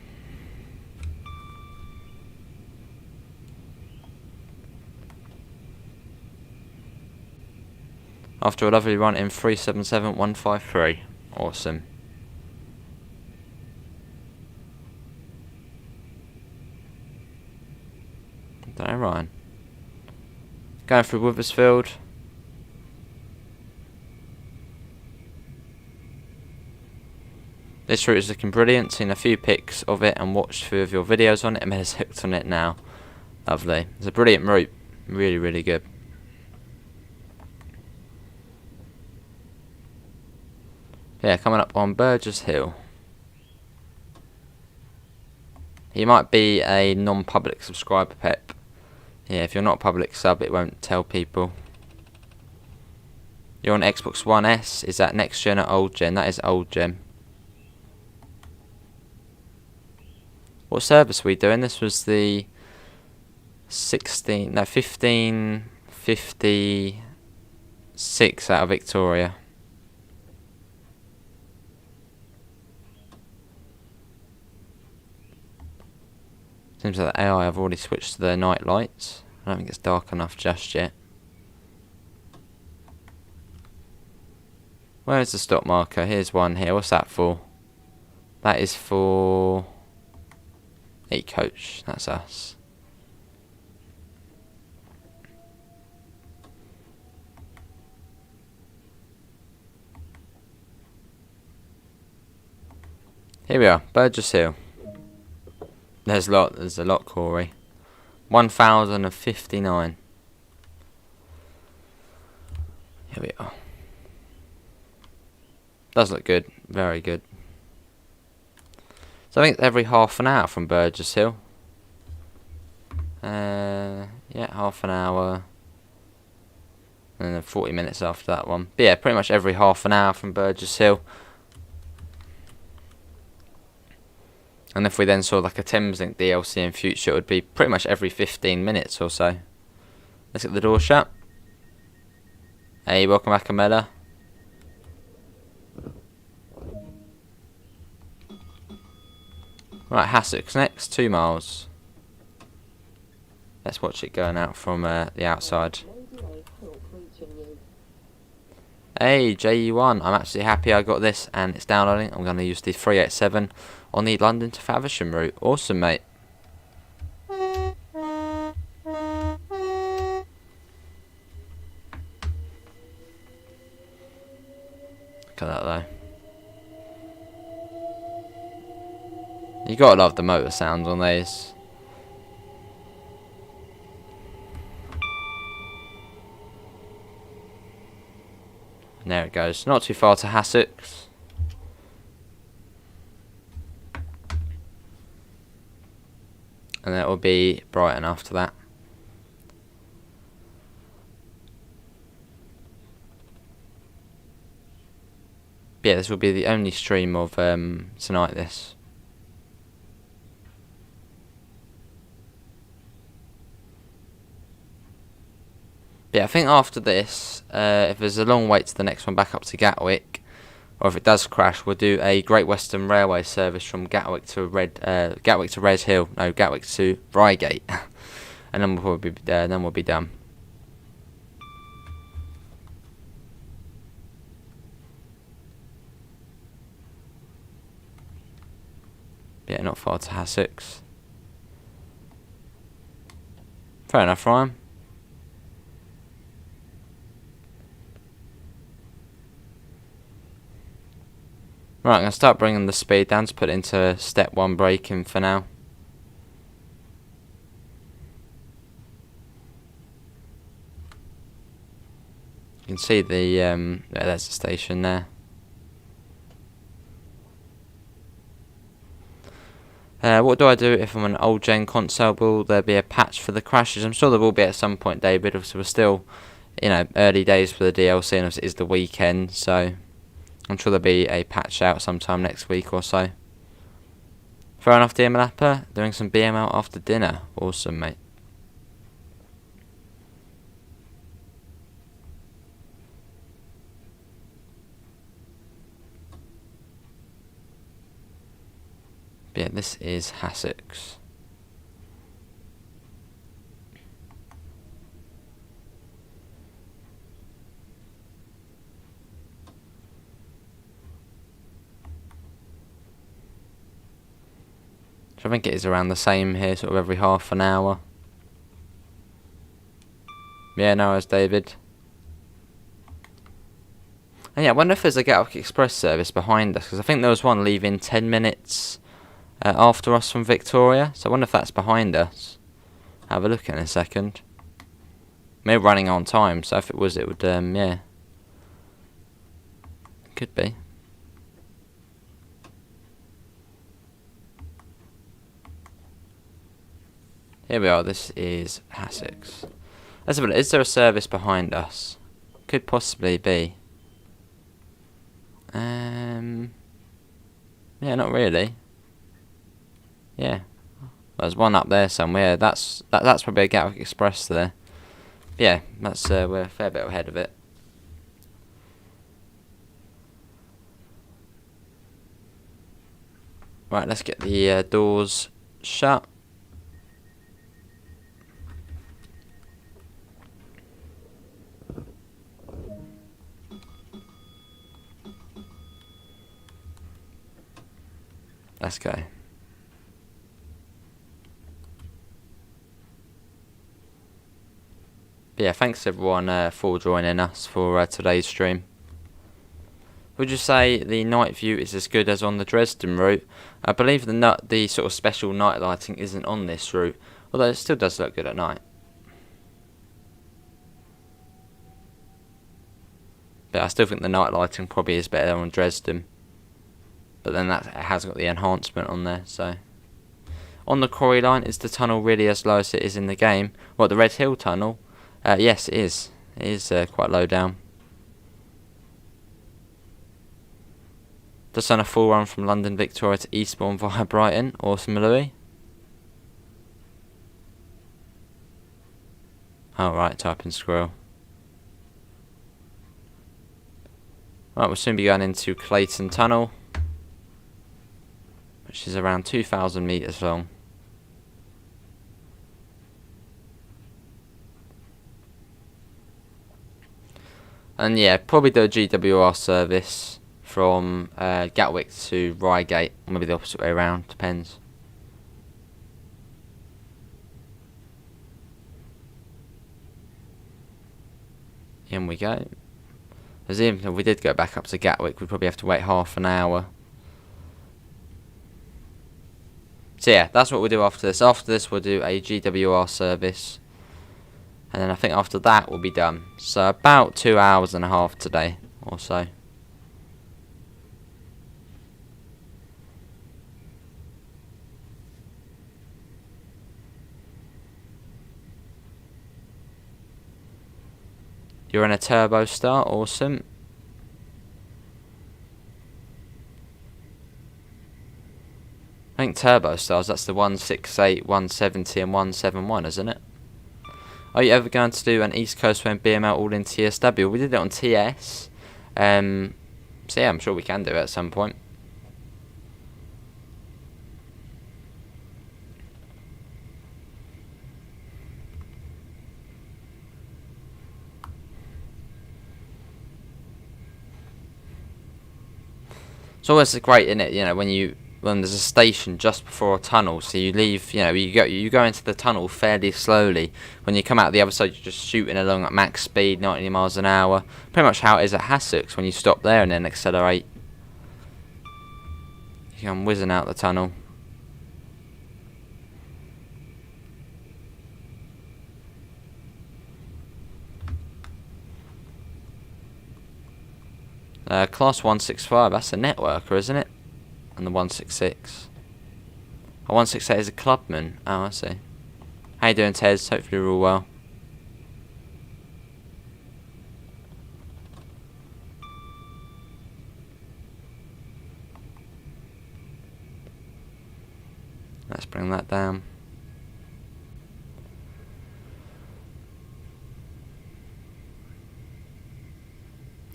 After a lovely run in 377.153. Awesome. Don't know, Ryan. Going through Withersfield. This route is looking brilliant. Seen a few pics of it and watched a few of your videos on it. I'm hooked on it now. Lovely. It's a brilliant route. Really, really good. Yeah, coming up on Burgess Hill. You might be a non-public subscriber, Pep. Yeah, if you're not a public sub, it won't tell people. You're on Xbox One S. Is that next gen or old gen? That is old gen. What service are we doing? This was the 1556 out of Victoria. Seems like the AI have already switched to their night lights. I don't think it's dark enough just yet. Where is the stop marker? Here's one here. What's that for? That is for E-Coach. That's us. Here we are, Burgess Hill. There's a lot, Corey. 1059. Here we are. Does look good, very good. So I think it's every half an hour from Burgess Hill. Yeah, half an hour. And then 40 minutes after that one. But yeah, pretty much every half an hour from Burgess Hill. And if we then saw like a Thameslink DLC in future, it would be pretty much every 15 minutes or so. Let's get the door shut. Hey, welcome back, Amela. Right, Hassocks next, 2 miles. Let's watch it going out from the outside. Hey, JE1, I'm actually happy I got this and it's downloading. I'm going to use the 387 on the London to Faversham route. Awesome, mate. Look at that, though. You gotta love the motor sounds on these. And there it goes. Not too far to Hassocks. And that will be Brighton after that. But yeah, this will be the only stream of tonight, this. But yeah, I think after this, if there's a long wait to the next one back up to Gatwick, or if it does crash, we'll do a Great Western Railway service from Gatwick to Redhill. No, Gatwick to Reigate, and then we'll probably then we'll be done. Yeah, not far to Hassocks. Fair enough, Ryan. Right, I'm going to start bringing the speed down to put it into step 1 braking for now. You can see the, there's the station there. What do I do if I'm on an old gen console? Will there be a patch for the crashes? I'm sure there will be at some point, David. Obviously, we're still, early days for the DLC, and it is the weekend, so I'm sure there'll be a patch out sometime next week or so. Fair enough, dear Malappa. Doing some BM out after dinner. Awesome, mate. But yeah, this is Hassocks. So I think it is around the same here, sort of every half an hour. Yeah, no worries, David. And yeah, I wonder if there's a Gatwick Express service behind us, because I think there was one leaving 10 minutes after us from Victoria, so I wonder if that's behind us. Have a look in a second. Maybe running on time, so if it was, it would, yeah. Could be. Here we are, this is Hassocks. Let's have a look. Is there a service behind us? Could possibly be. Yeah, not really. Yeah, there's one up there somewhere. That's probably a Gatwick Express there. Yeah, that's we're a fair bit ahead of it. Right, let's get the doors shut. Let's go. But yeah, thanks everyone for joining us for today's stream. Would you say the night view is as good as on the Dresden route? I believe the sort of special night lighting isn't on this route, although it still does look good at night. But I still think the night lighting probably is better on Dresden. But then it has got the enhancement on there, so. On the Quarry line, is the tunnel really as low as it is in the game? What, the Redhill tunnel? Yes, it is. It is quite low down. Just done a full run from London Victoria to Eastbourne via Brighton. Awesome, Louis. Alright, typing squirrel. Right, we'll soon be going into Clayton Tunnel, which is around 2,000 metres long. And yeah, probably do a GWR service from Gatwick to Reigate, or maybe the opposite way around, depends. In we go. As even if we did go back up to Gatwick, we'd probably have to wait half an hour. So yeah, that's what we'll do after this. After this, we'll do a GWR service. And then I think after that, we'll be done. So about 2 hours and a half today, or so. You're in a turbo start, awesome. I think turbo stars, that's the 168, 170 and 171, isn't it? Are you ever going to do an East Coast when BML all in TSW? We did it on TS. So yeah, I'm sure we can do it at some point. It's always great, isn't it? You know, when there's a station just before a tunnel, so you leave. You know, you go into the tunnel fairly slowly. When you come out the other side, you're just shooting along at max speed, 90 miles an hour. Pretty much how it is at Hassocks when you stop there and then accelerate. You come whizzing out the tunnel. Class 165, that's a networker, isn't it? And the 166. A 168 is a clubman. Oh, I see. How you doing, Tez? Hopefully you're all well. Let's bring that down.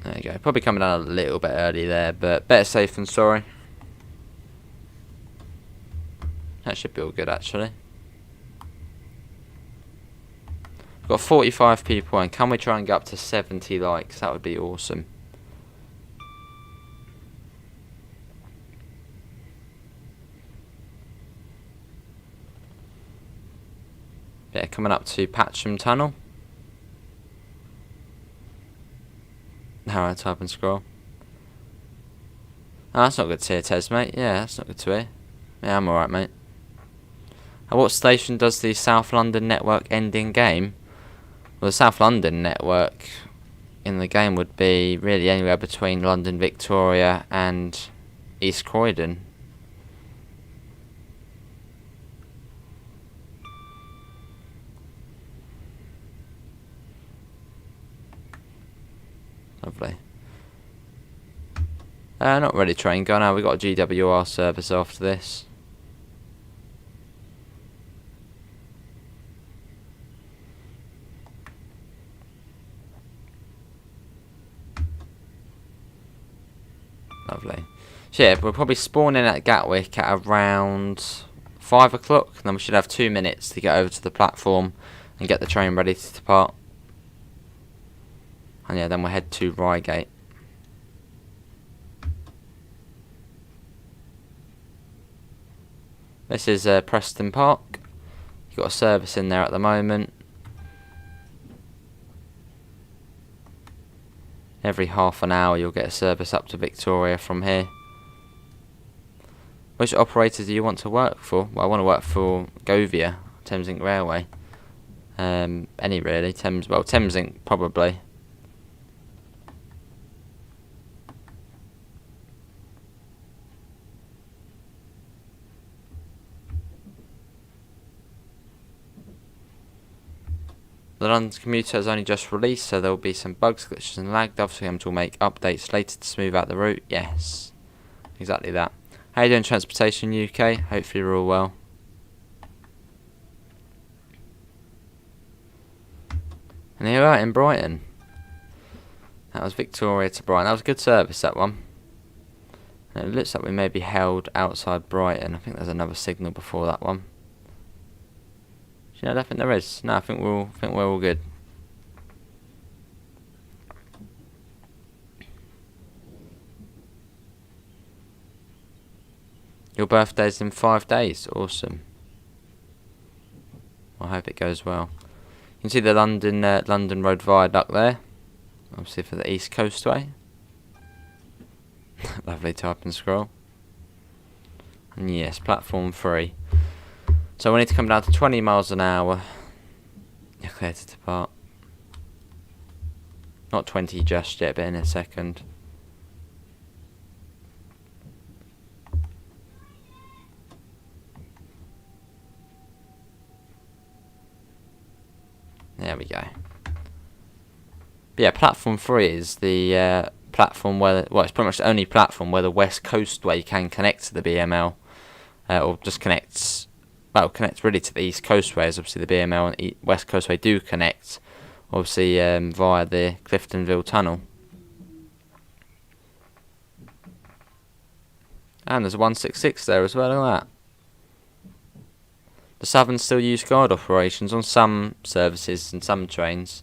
There you go. Probably coming down a little bit early there, but better safe than sorry. That should be all good, actually. We've got 45 people, and can we try and get up to 70 likes? That would be awesome. Yeah, coming up to Patcham Tunnel. How I type and scroll. Oh, that's not good to hear, Tez, mate. Yeah, that's not good to hear. Yeah, I'm alright, mate. At what station does the South London network end in game? Well, the South London network in the game would be really anywhere between London Victoria and East Croydon. Lovely. Not ready train go now. We've got a GWR service after this. Lovely. So yeah, we'll probably spawn in at Gatwick at around 5 o'clock. And then we should have 2 minutes to get over to the platform and get the train ready to depart. And yeah, then we'll head to Reigate. This is Preston Park. You've got a service in there at the moment. Every half an hour you'll get a service up to Victoria from here. Which operator do you want to work for? Well, I want to work for Govia, Thameslink Railway. Any really, Thameslink probably. The London commuter has only just released, so there will be some bugs, glitches and lag. Obviously, I'm to make updates later to smooth out the route. Yes, exactly that. How you doing, Transportation UK? Hopefully you're all well. And here we are in Brighton. That was Victoria to Brighton. That was a good service, that one. And it looks like we may be held outside Brighton. I think there's another signal before that one. I don't think there is. No, I think we're all good. Your birthday's in 5 days. Awesome. I hope it goes well. You can see the London Road Viaduct there. Obviously for the East Coastway. Lovely type and scroll. And yes, platform 3. So we need to come down to 20 miles an hour. You're clear to depart. Not 20 just yet, but in a second. There we go. But yeah, platform 3 is the platform where, well, it's pretty much the only platform where the West Coastway can connect to the BML, or just connects, well, connects really to the East Coastway, as obviously the BML and West Coastway do connect, obviously via the Cliftonville Tunnel. And there's a 166 there as well, look at that. The Southerns still use guard operations on some services and some trains.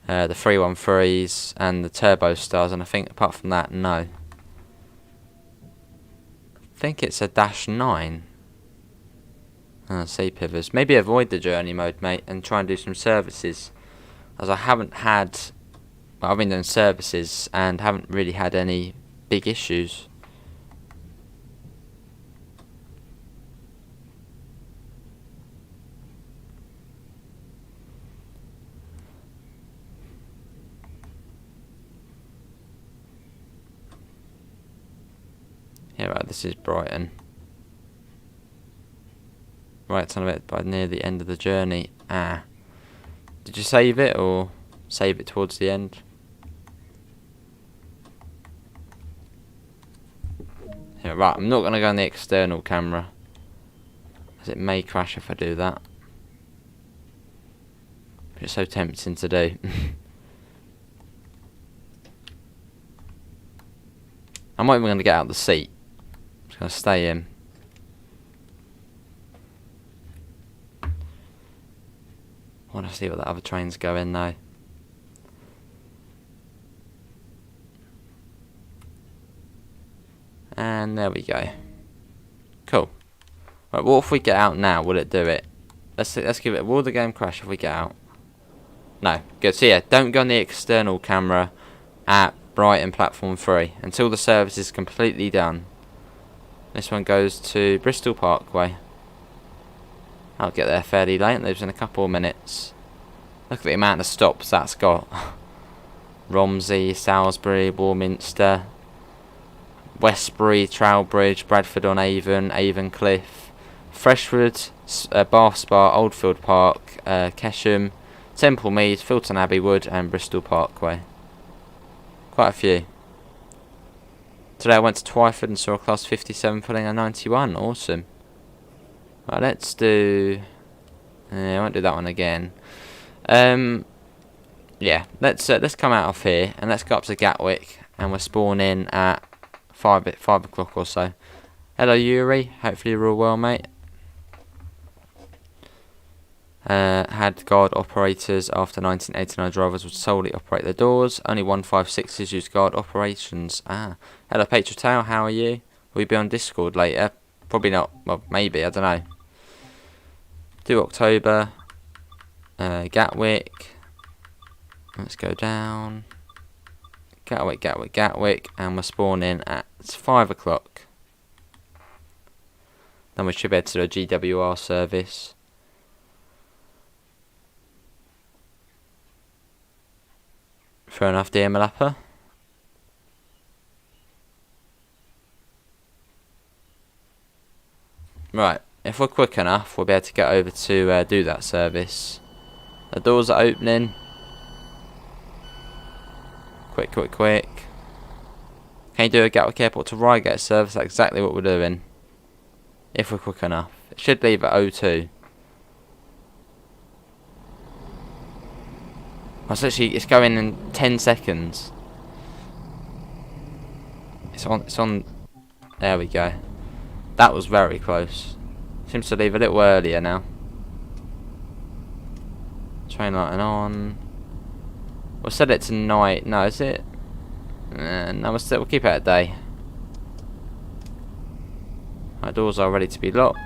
The 313s and the Turbo Stars, and I think apart from that, no. I think it's a -9. Sea Pivers. Maybe avoid the journey mode, mate, and try and do some services. As I haven't had, well, I've been doing services and haven't really had any big issues. Yeah, right, this is Brighton. Right, it's on a bit by near the end of the journey. Ah. Did you save it, or save it towards the end? Yeah, right, I'm not going to go on the external camera, as it may crash if I do that. It's so tempting to do. I'm not even going to get out of the seat. I'm just going to stay in. I want to see what the other trains go in though. And there we go. Cool. Right, what if we get out now? Will it do it? Let's give it. Will the game crash if we get out? No. Good. So yeah, don't go on the external camera at Brighton platform 3 until the service is completely done. This one goes to Bristol Parkway. I'll get there fairly late. Lives in a couple of minutes. Look at the amount of stops that's got. Romsey, Salisbury, Warminster, Westbury, Trowbridge, Bradford on Avon, Avon Cliff, Freshwood, Bath Spa, Oldfield Park, Kesham, Temple Mead, Filton Abbey Wood, and Bristol Parkway. Quite a few. Today I went to Twyford and saw a class 57 pulling a 91. Awesome. Right, let's do. I won't do that one again. Yeah, let's come out of here and let's go up to Gatwick, and we're spawning at 5 o'clock or so. Hello Yuri, hopefully you're all well, mate. Had guard operators after 1989 drivers would solely operate the doors. Only 156s use guard operations. Hello Patratale, how are you? Will you be on Discord later? Probably not. Well, maybe, I don't know. Do October. Gatwick. Let's go down. Gatwick, and we're spawning at 5 o'clock. Then we should be able to do a GWR service. Fair enough, dear Malappa. Right, if we're quick enough, we'll be able to get over to do that service. The doors are opening. Quick. Can you do a Gatwick Airport to Reigate service? That's exactly what we're doing. If we're quick enough. It should leave at 02. It's going in 10 seconds. It's on. There we go. That was very close. Seems to leave a little earlier now. Train lighting on. We'll set it to night. No, is it? No, we'll keep it at day. Our doors are ready to be locked.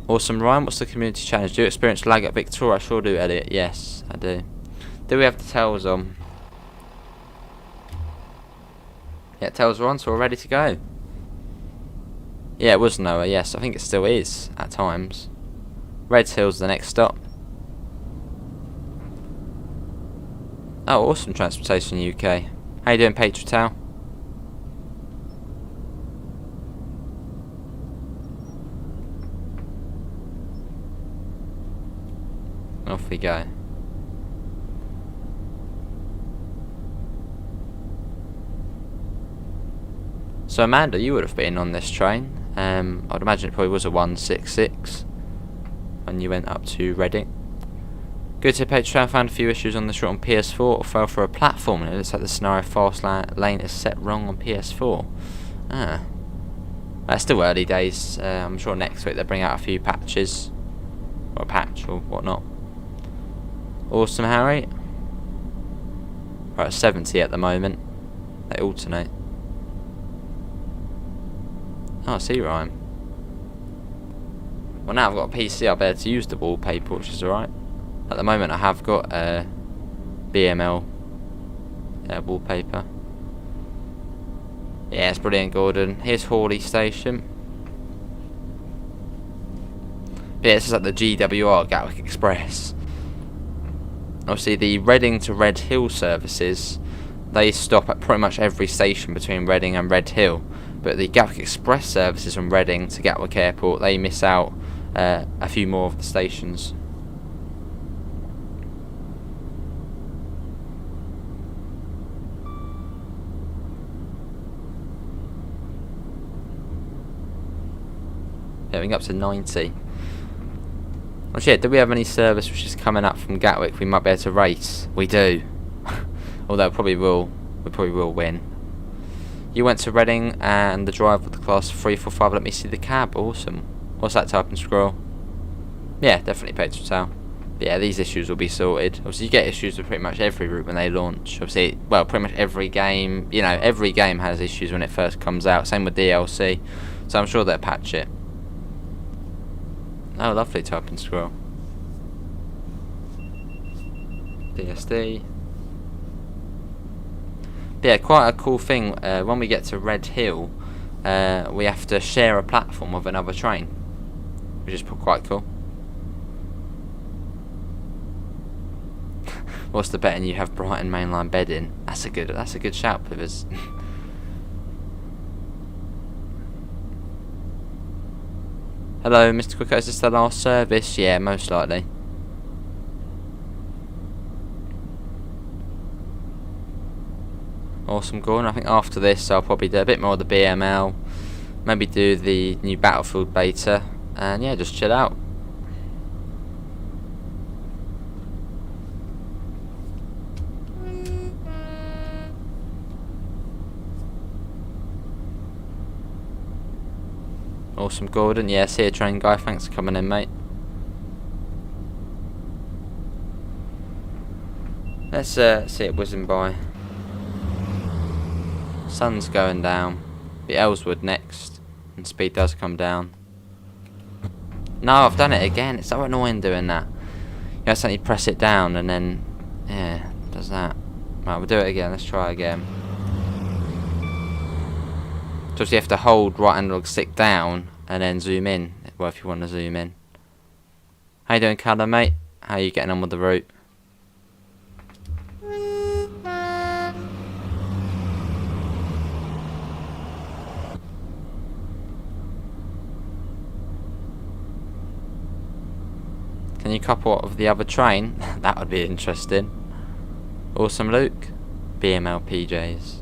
Awesome, Ryan. What's the community challenge? Do you experience lag at Victoria? I sure do, Elliot. Yes, I do. Do we have the tails on? Yeah, it tells we're on, so we're ready to go. Yeah, it was Noah, yes, I think it still is, at times. Redhill's the next stop. Oh, awesome transportation UK. How you doing, Patriot? Off we go. So Amanda, you would have been on this train. I'd imagine it probably was a 166 when you went up to Reading. Good to Patreon, found a few issues on this route on PS4 or fell for a platform, and it looks like the scenario fast lane is set wrong on PS4. That's still early days. I'm sure next week they'll bring out a few patches, or a patch or whatnot. Awesome, Harry. Right, at 70 at the moment. They alternate. Oh, I see, Ryan. Well, now I've got a PC, I'll be able to use the wallpaper, which is alright. At the moment, I have got a BML wallpaper. Yeah, it's brilliant, Gordon. Here's Horley Station. Yeah, this is like the GWR, Gatwick Express. Obviously, the Reading to Redhill services, they stop at pretty much every station between Reading and Redhill. But the Gatwick Express services from Reading to Gatwick Airport, they miss out a few more of the stations. Going up to 90. Well, shit, do we have any service which is coming up from Gatwick we might be able to race? We do. Although we probably will win. You went to Reading and the drive with the class 345. Let me see the cab. Awesome. What's that, type and scroll? Yeah, definitely paid to tell. But yeah, these issues will be sorted. Obviously, you get issues with pretty much every route when they launch. Obviously, well, pretty much every game. You know, every game has issues when it first comes out. Same with DLC. So I'm sure they'll patch it. Oh, lovely, type and scroll. DSD. But yeah, quite a cool thing. When we get to Redhill, we have to share a platform with another train, which is quite cool. What's the betting you have Brighton Mainline bedding? That's a good shout, Pivers. Hello, Mr. Quicker, is this the last service? Yeah, most likely. Awesome, Gordon. I think after this I'll probably do a bit more of the BML, maybe do the new Battlefield beta, and yeah, just chill out. Awesome, Gordon. Yeah, see you, train guy. Thanks for coming in, mate. Let's see it whizzing by. Sun's going down. The Ellswood next, and speed does come down. No, I've done it again. It's so annoying doing that. You accidentally press it down and then, yeah, does that. Right, we'll do it again. Let's try again. So you have to hold right analog stick down and then zoom in. Well, if you want to zoom in. How you doing, Callum, mate? How you getting on with the route? Can you couple up with the other train? That would be interesting. Awesome, Luke. BML PJs.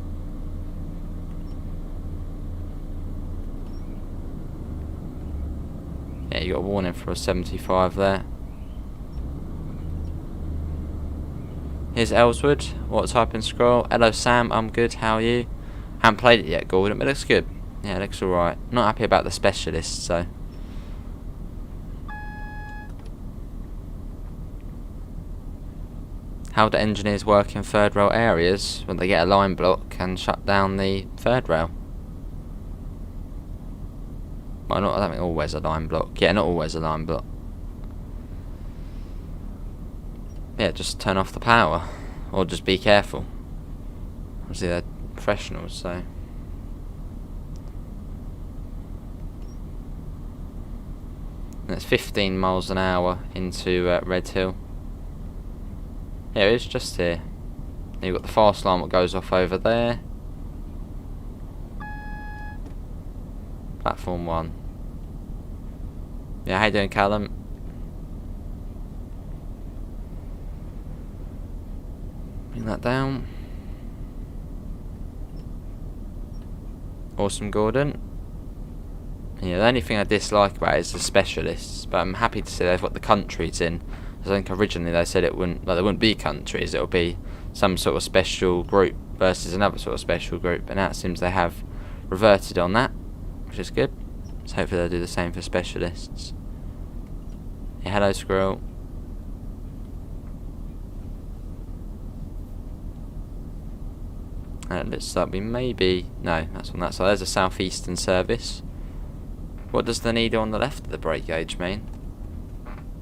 Yeah, you got a warning for a 75 there. Here's Ellswood. What type and scroll? Hello, Sam. I'm good. How are you? Haven't played it yet, Gordon, but it looks good. Yeah, it looks alright. Not happy about the specialist, so. How do engineers work in third rail areas when they get a line block and shut down the third rail? Well, I don't think always a line block. Yeah, not always a line block. Yeah, just turn off the power. Or just be careful. Obviously they're professionals, so. And it's 15 miles an hour into Redhill. Yeah, it's just here. You've got the fast line that goes off over there. Platform 1. Yeah, how you doing, Callum? Bring that down. Awesome, Gordon. Yeah, the only thing I dislike about it is the specialists, but I'm happy to see they've got the countries in. I think originally they said it wouldn't, like, there wouldn't be countries. It would be some sort of special group versus another sort of special group, and now it seems they have reverted on that, which is good. So hopefully they'll do the same for specialists. Yeah, hello, Squirrel. And it looks like we maybe... No, that's on that side. There's a southeastern service. What does the needle on the left of the brake gauge mean?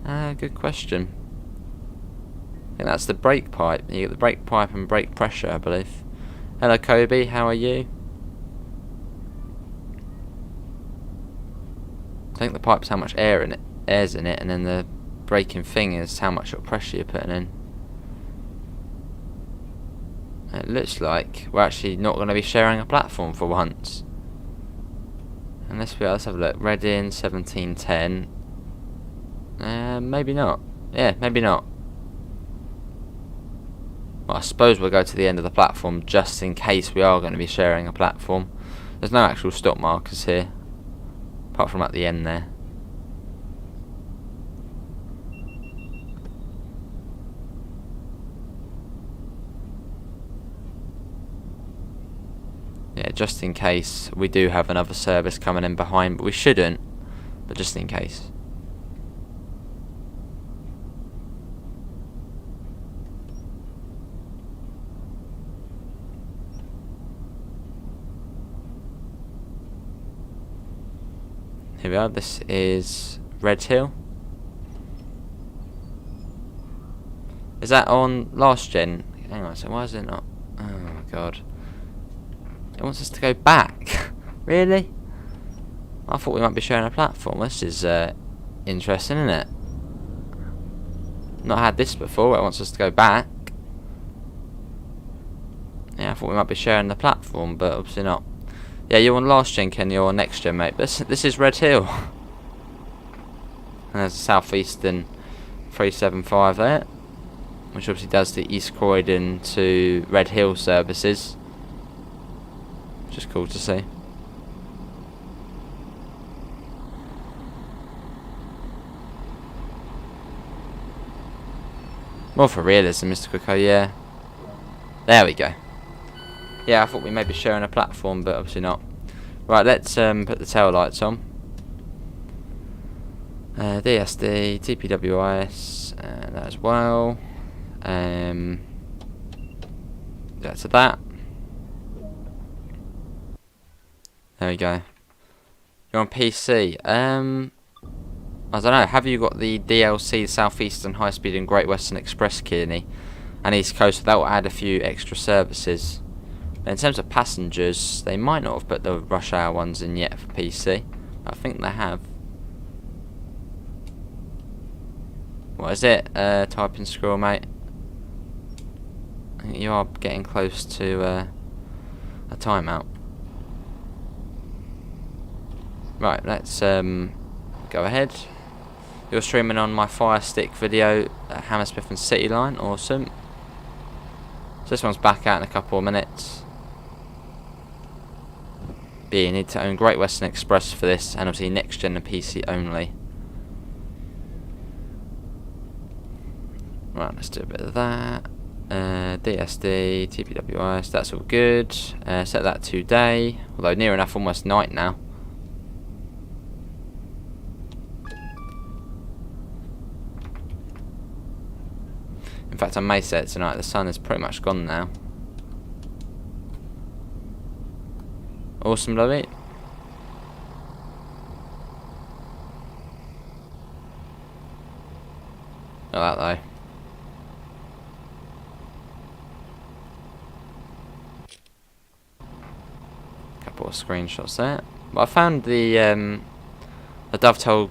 Good question. I think that's the brake pipe. You get the brake pipe and brake pressure, I believe. Hello, Kobe. How are you? I think the pipe's how much air's in it, and then the braking thing is how much pressure you're putting in. It looks like we're actually not going to be sharing a platform for once. Let's have a look. Reading 1710. Maybe not. Yeah, maybe not. Well, I suppose we'll go to the end of the platform just in case we are going to be sharing a platform. There's no actual stop markers here, apart from at the end there. Yeah, just in case we do have another service coming in behind, but we shouldn't, but just in case. Here we are, this is Redhill. Is that on last gen? Hang on, so why is it not? Oh my god. It wants us to go back. Really? I thought we might be sharing a platform. This is interesting, isn't it? Not had this before. It wants us to go back. Yeah, I thought we might be sharing the platform, but obviously not. Yeah, you're on last gen, Ken. You're on next gen, mate. This is Redhill. And there's a southeastern 375 there, which obviously does the East Croydon to Redhill services. Which is cool to see. More for realism, Mr. Quicko, yeah. There we go. Yeah, I thought we may be sharing a platform, but obviously not. Right, let's put the tail lights on. DSD, TPWIS, that as well. That's that. There we go. You're on PC. I don't know. Have you got the DLC South Eastern High Speed and Great Western Express, Kearney, and East Coast? That will add a few extra services. In terms of passengers, they might not have put the rush hour ones in yet for PC. I think they have. What is it? Type in scroll, mate. I think you are getting close to a timeout. Right, let's go ahead. You're streaming on my Fire Stick video at Hammersmith and City Line. Awesome. So this one's back out in a couple of minutes. But you need to own Great Western Express for this, and obviously next gen and PC only. Right, let's do a bit of that. DSD, TPWIS, that's all good. Set that to day, although near enough almost night now. In fact, I may set it tonight. The sun is pretty much gone now. Awesome, lovely. Not that though. Couple of screenshots there. But I found the dovetail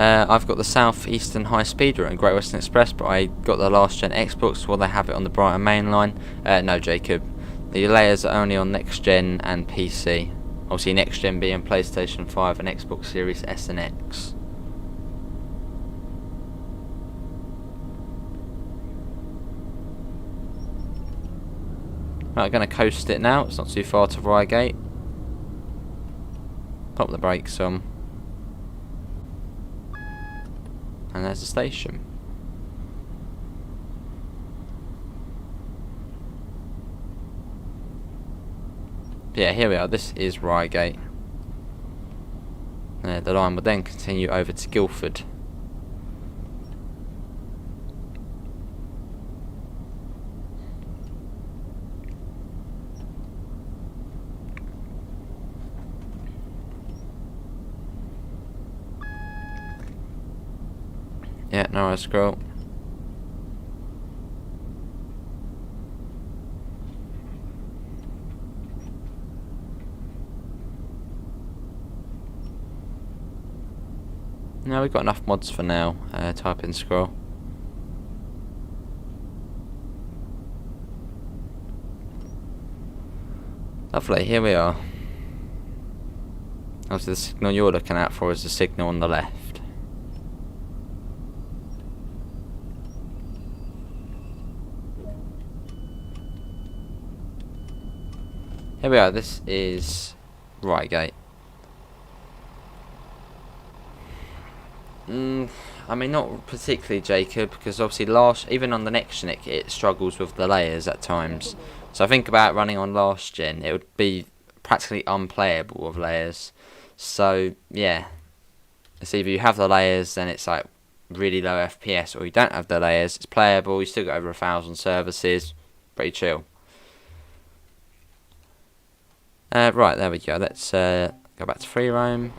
I've got the South Eastern High Speed route and Great Western Express, but I got the last gen Xbox while they have it on the Brighton Mainline. No, Jacob. The layers are only on next gen and PC. Obviously, next gen being PlayStation 5 and Xbox Series S and X. Right, I'm going to coast it now. It's not too far to Reigate. Pop the brakes on. And there's the station. Yeah, here we are. This is Reigate. The line will then continue over to Guildford. Yeah, now I scroll. No, we've got enough mods for now. Type in scroll. Lovely, here we are. Obviously the signal you're looking out for is the signal on the left. Here we are, this is Reigate. I mean, not particularly, Jacob, because obviously even on the next gen it struggles with the layers at times. So I think about running on last gen, it would be practically unplayable with layers. So yeah, it's either you have the layers, then it's like really low FPS, or you don't have the layers, it's playable, you still got over 1,000 services, pretty chill. Right, there we go. Let's go back to free roam.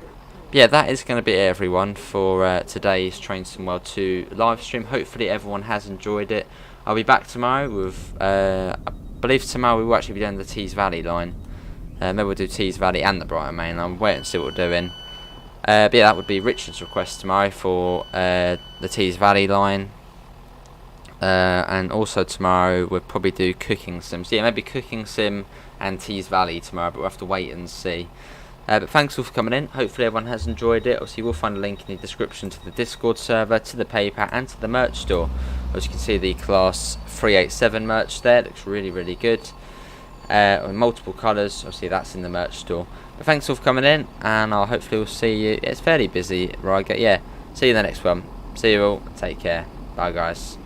Yeah, that is going to be it, everyone, for today's Train Sim World 2 live stream. Hopefully everyone has enjoyed it. I'll be back tomorrow with, I believe tomorrow we will actually be doing the Tees Valley line. Maybe we'll do Tees Valley and the Brighton Mainline. Wait and see what we're doing. But yeah, that would be Richard's request tomorrow for the Tees Valley line. And also tomorrow we'll probably do Cooking Sim. So yeah, maybe Cooking Sim and Tees Valley tomorrow, but we'll have to wait and see. But thanks all for coming in. Hopefully everyone has enjoyed it. Obviously we'll find a link in the description to the Discord server, to the PayPal and to the merch store. As you can see, the Class 387 merch there looks really good. In multiple colours, obviously that's in the merch store. But thanks all for coming in, and I'll hopefully we'll see you. It's fairly busy, right? Yeah, see you in the next one. See you all, take care, bye guys.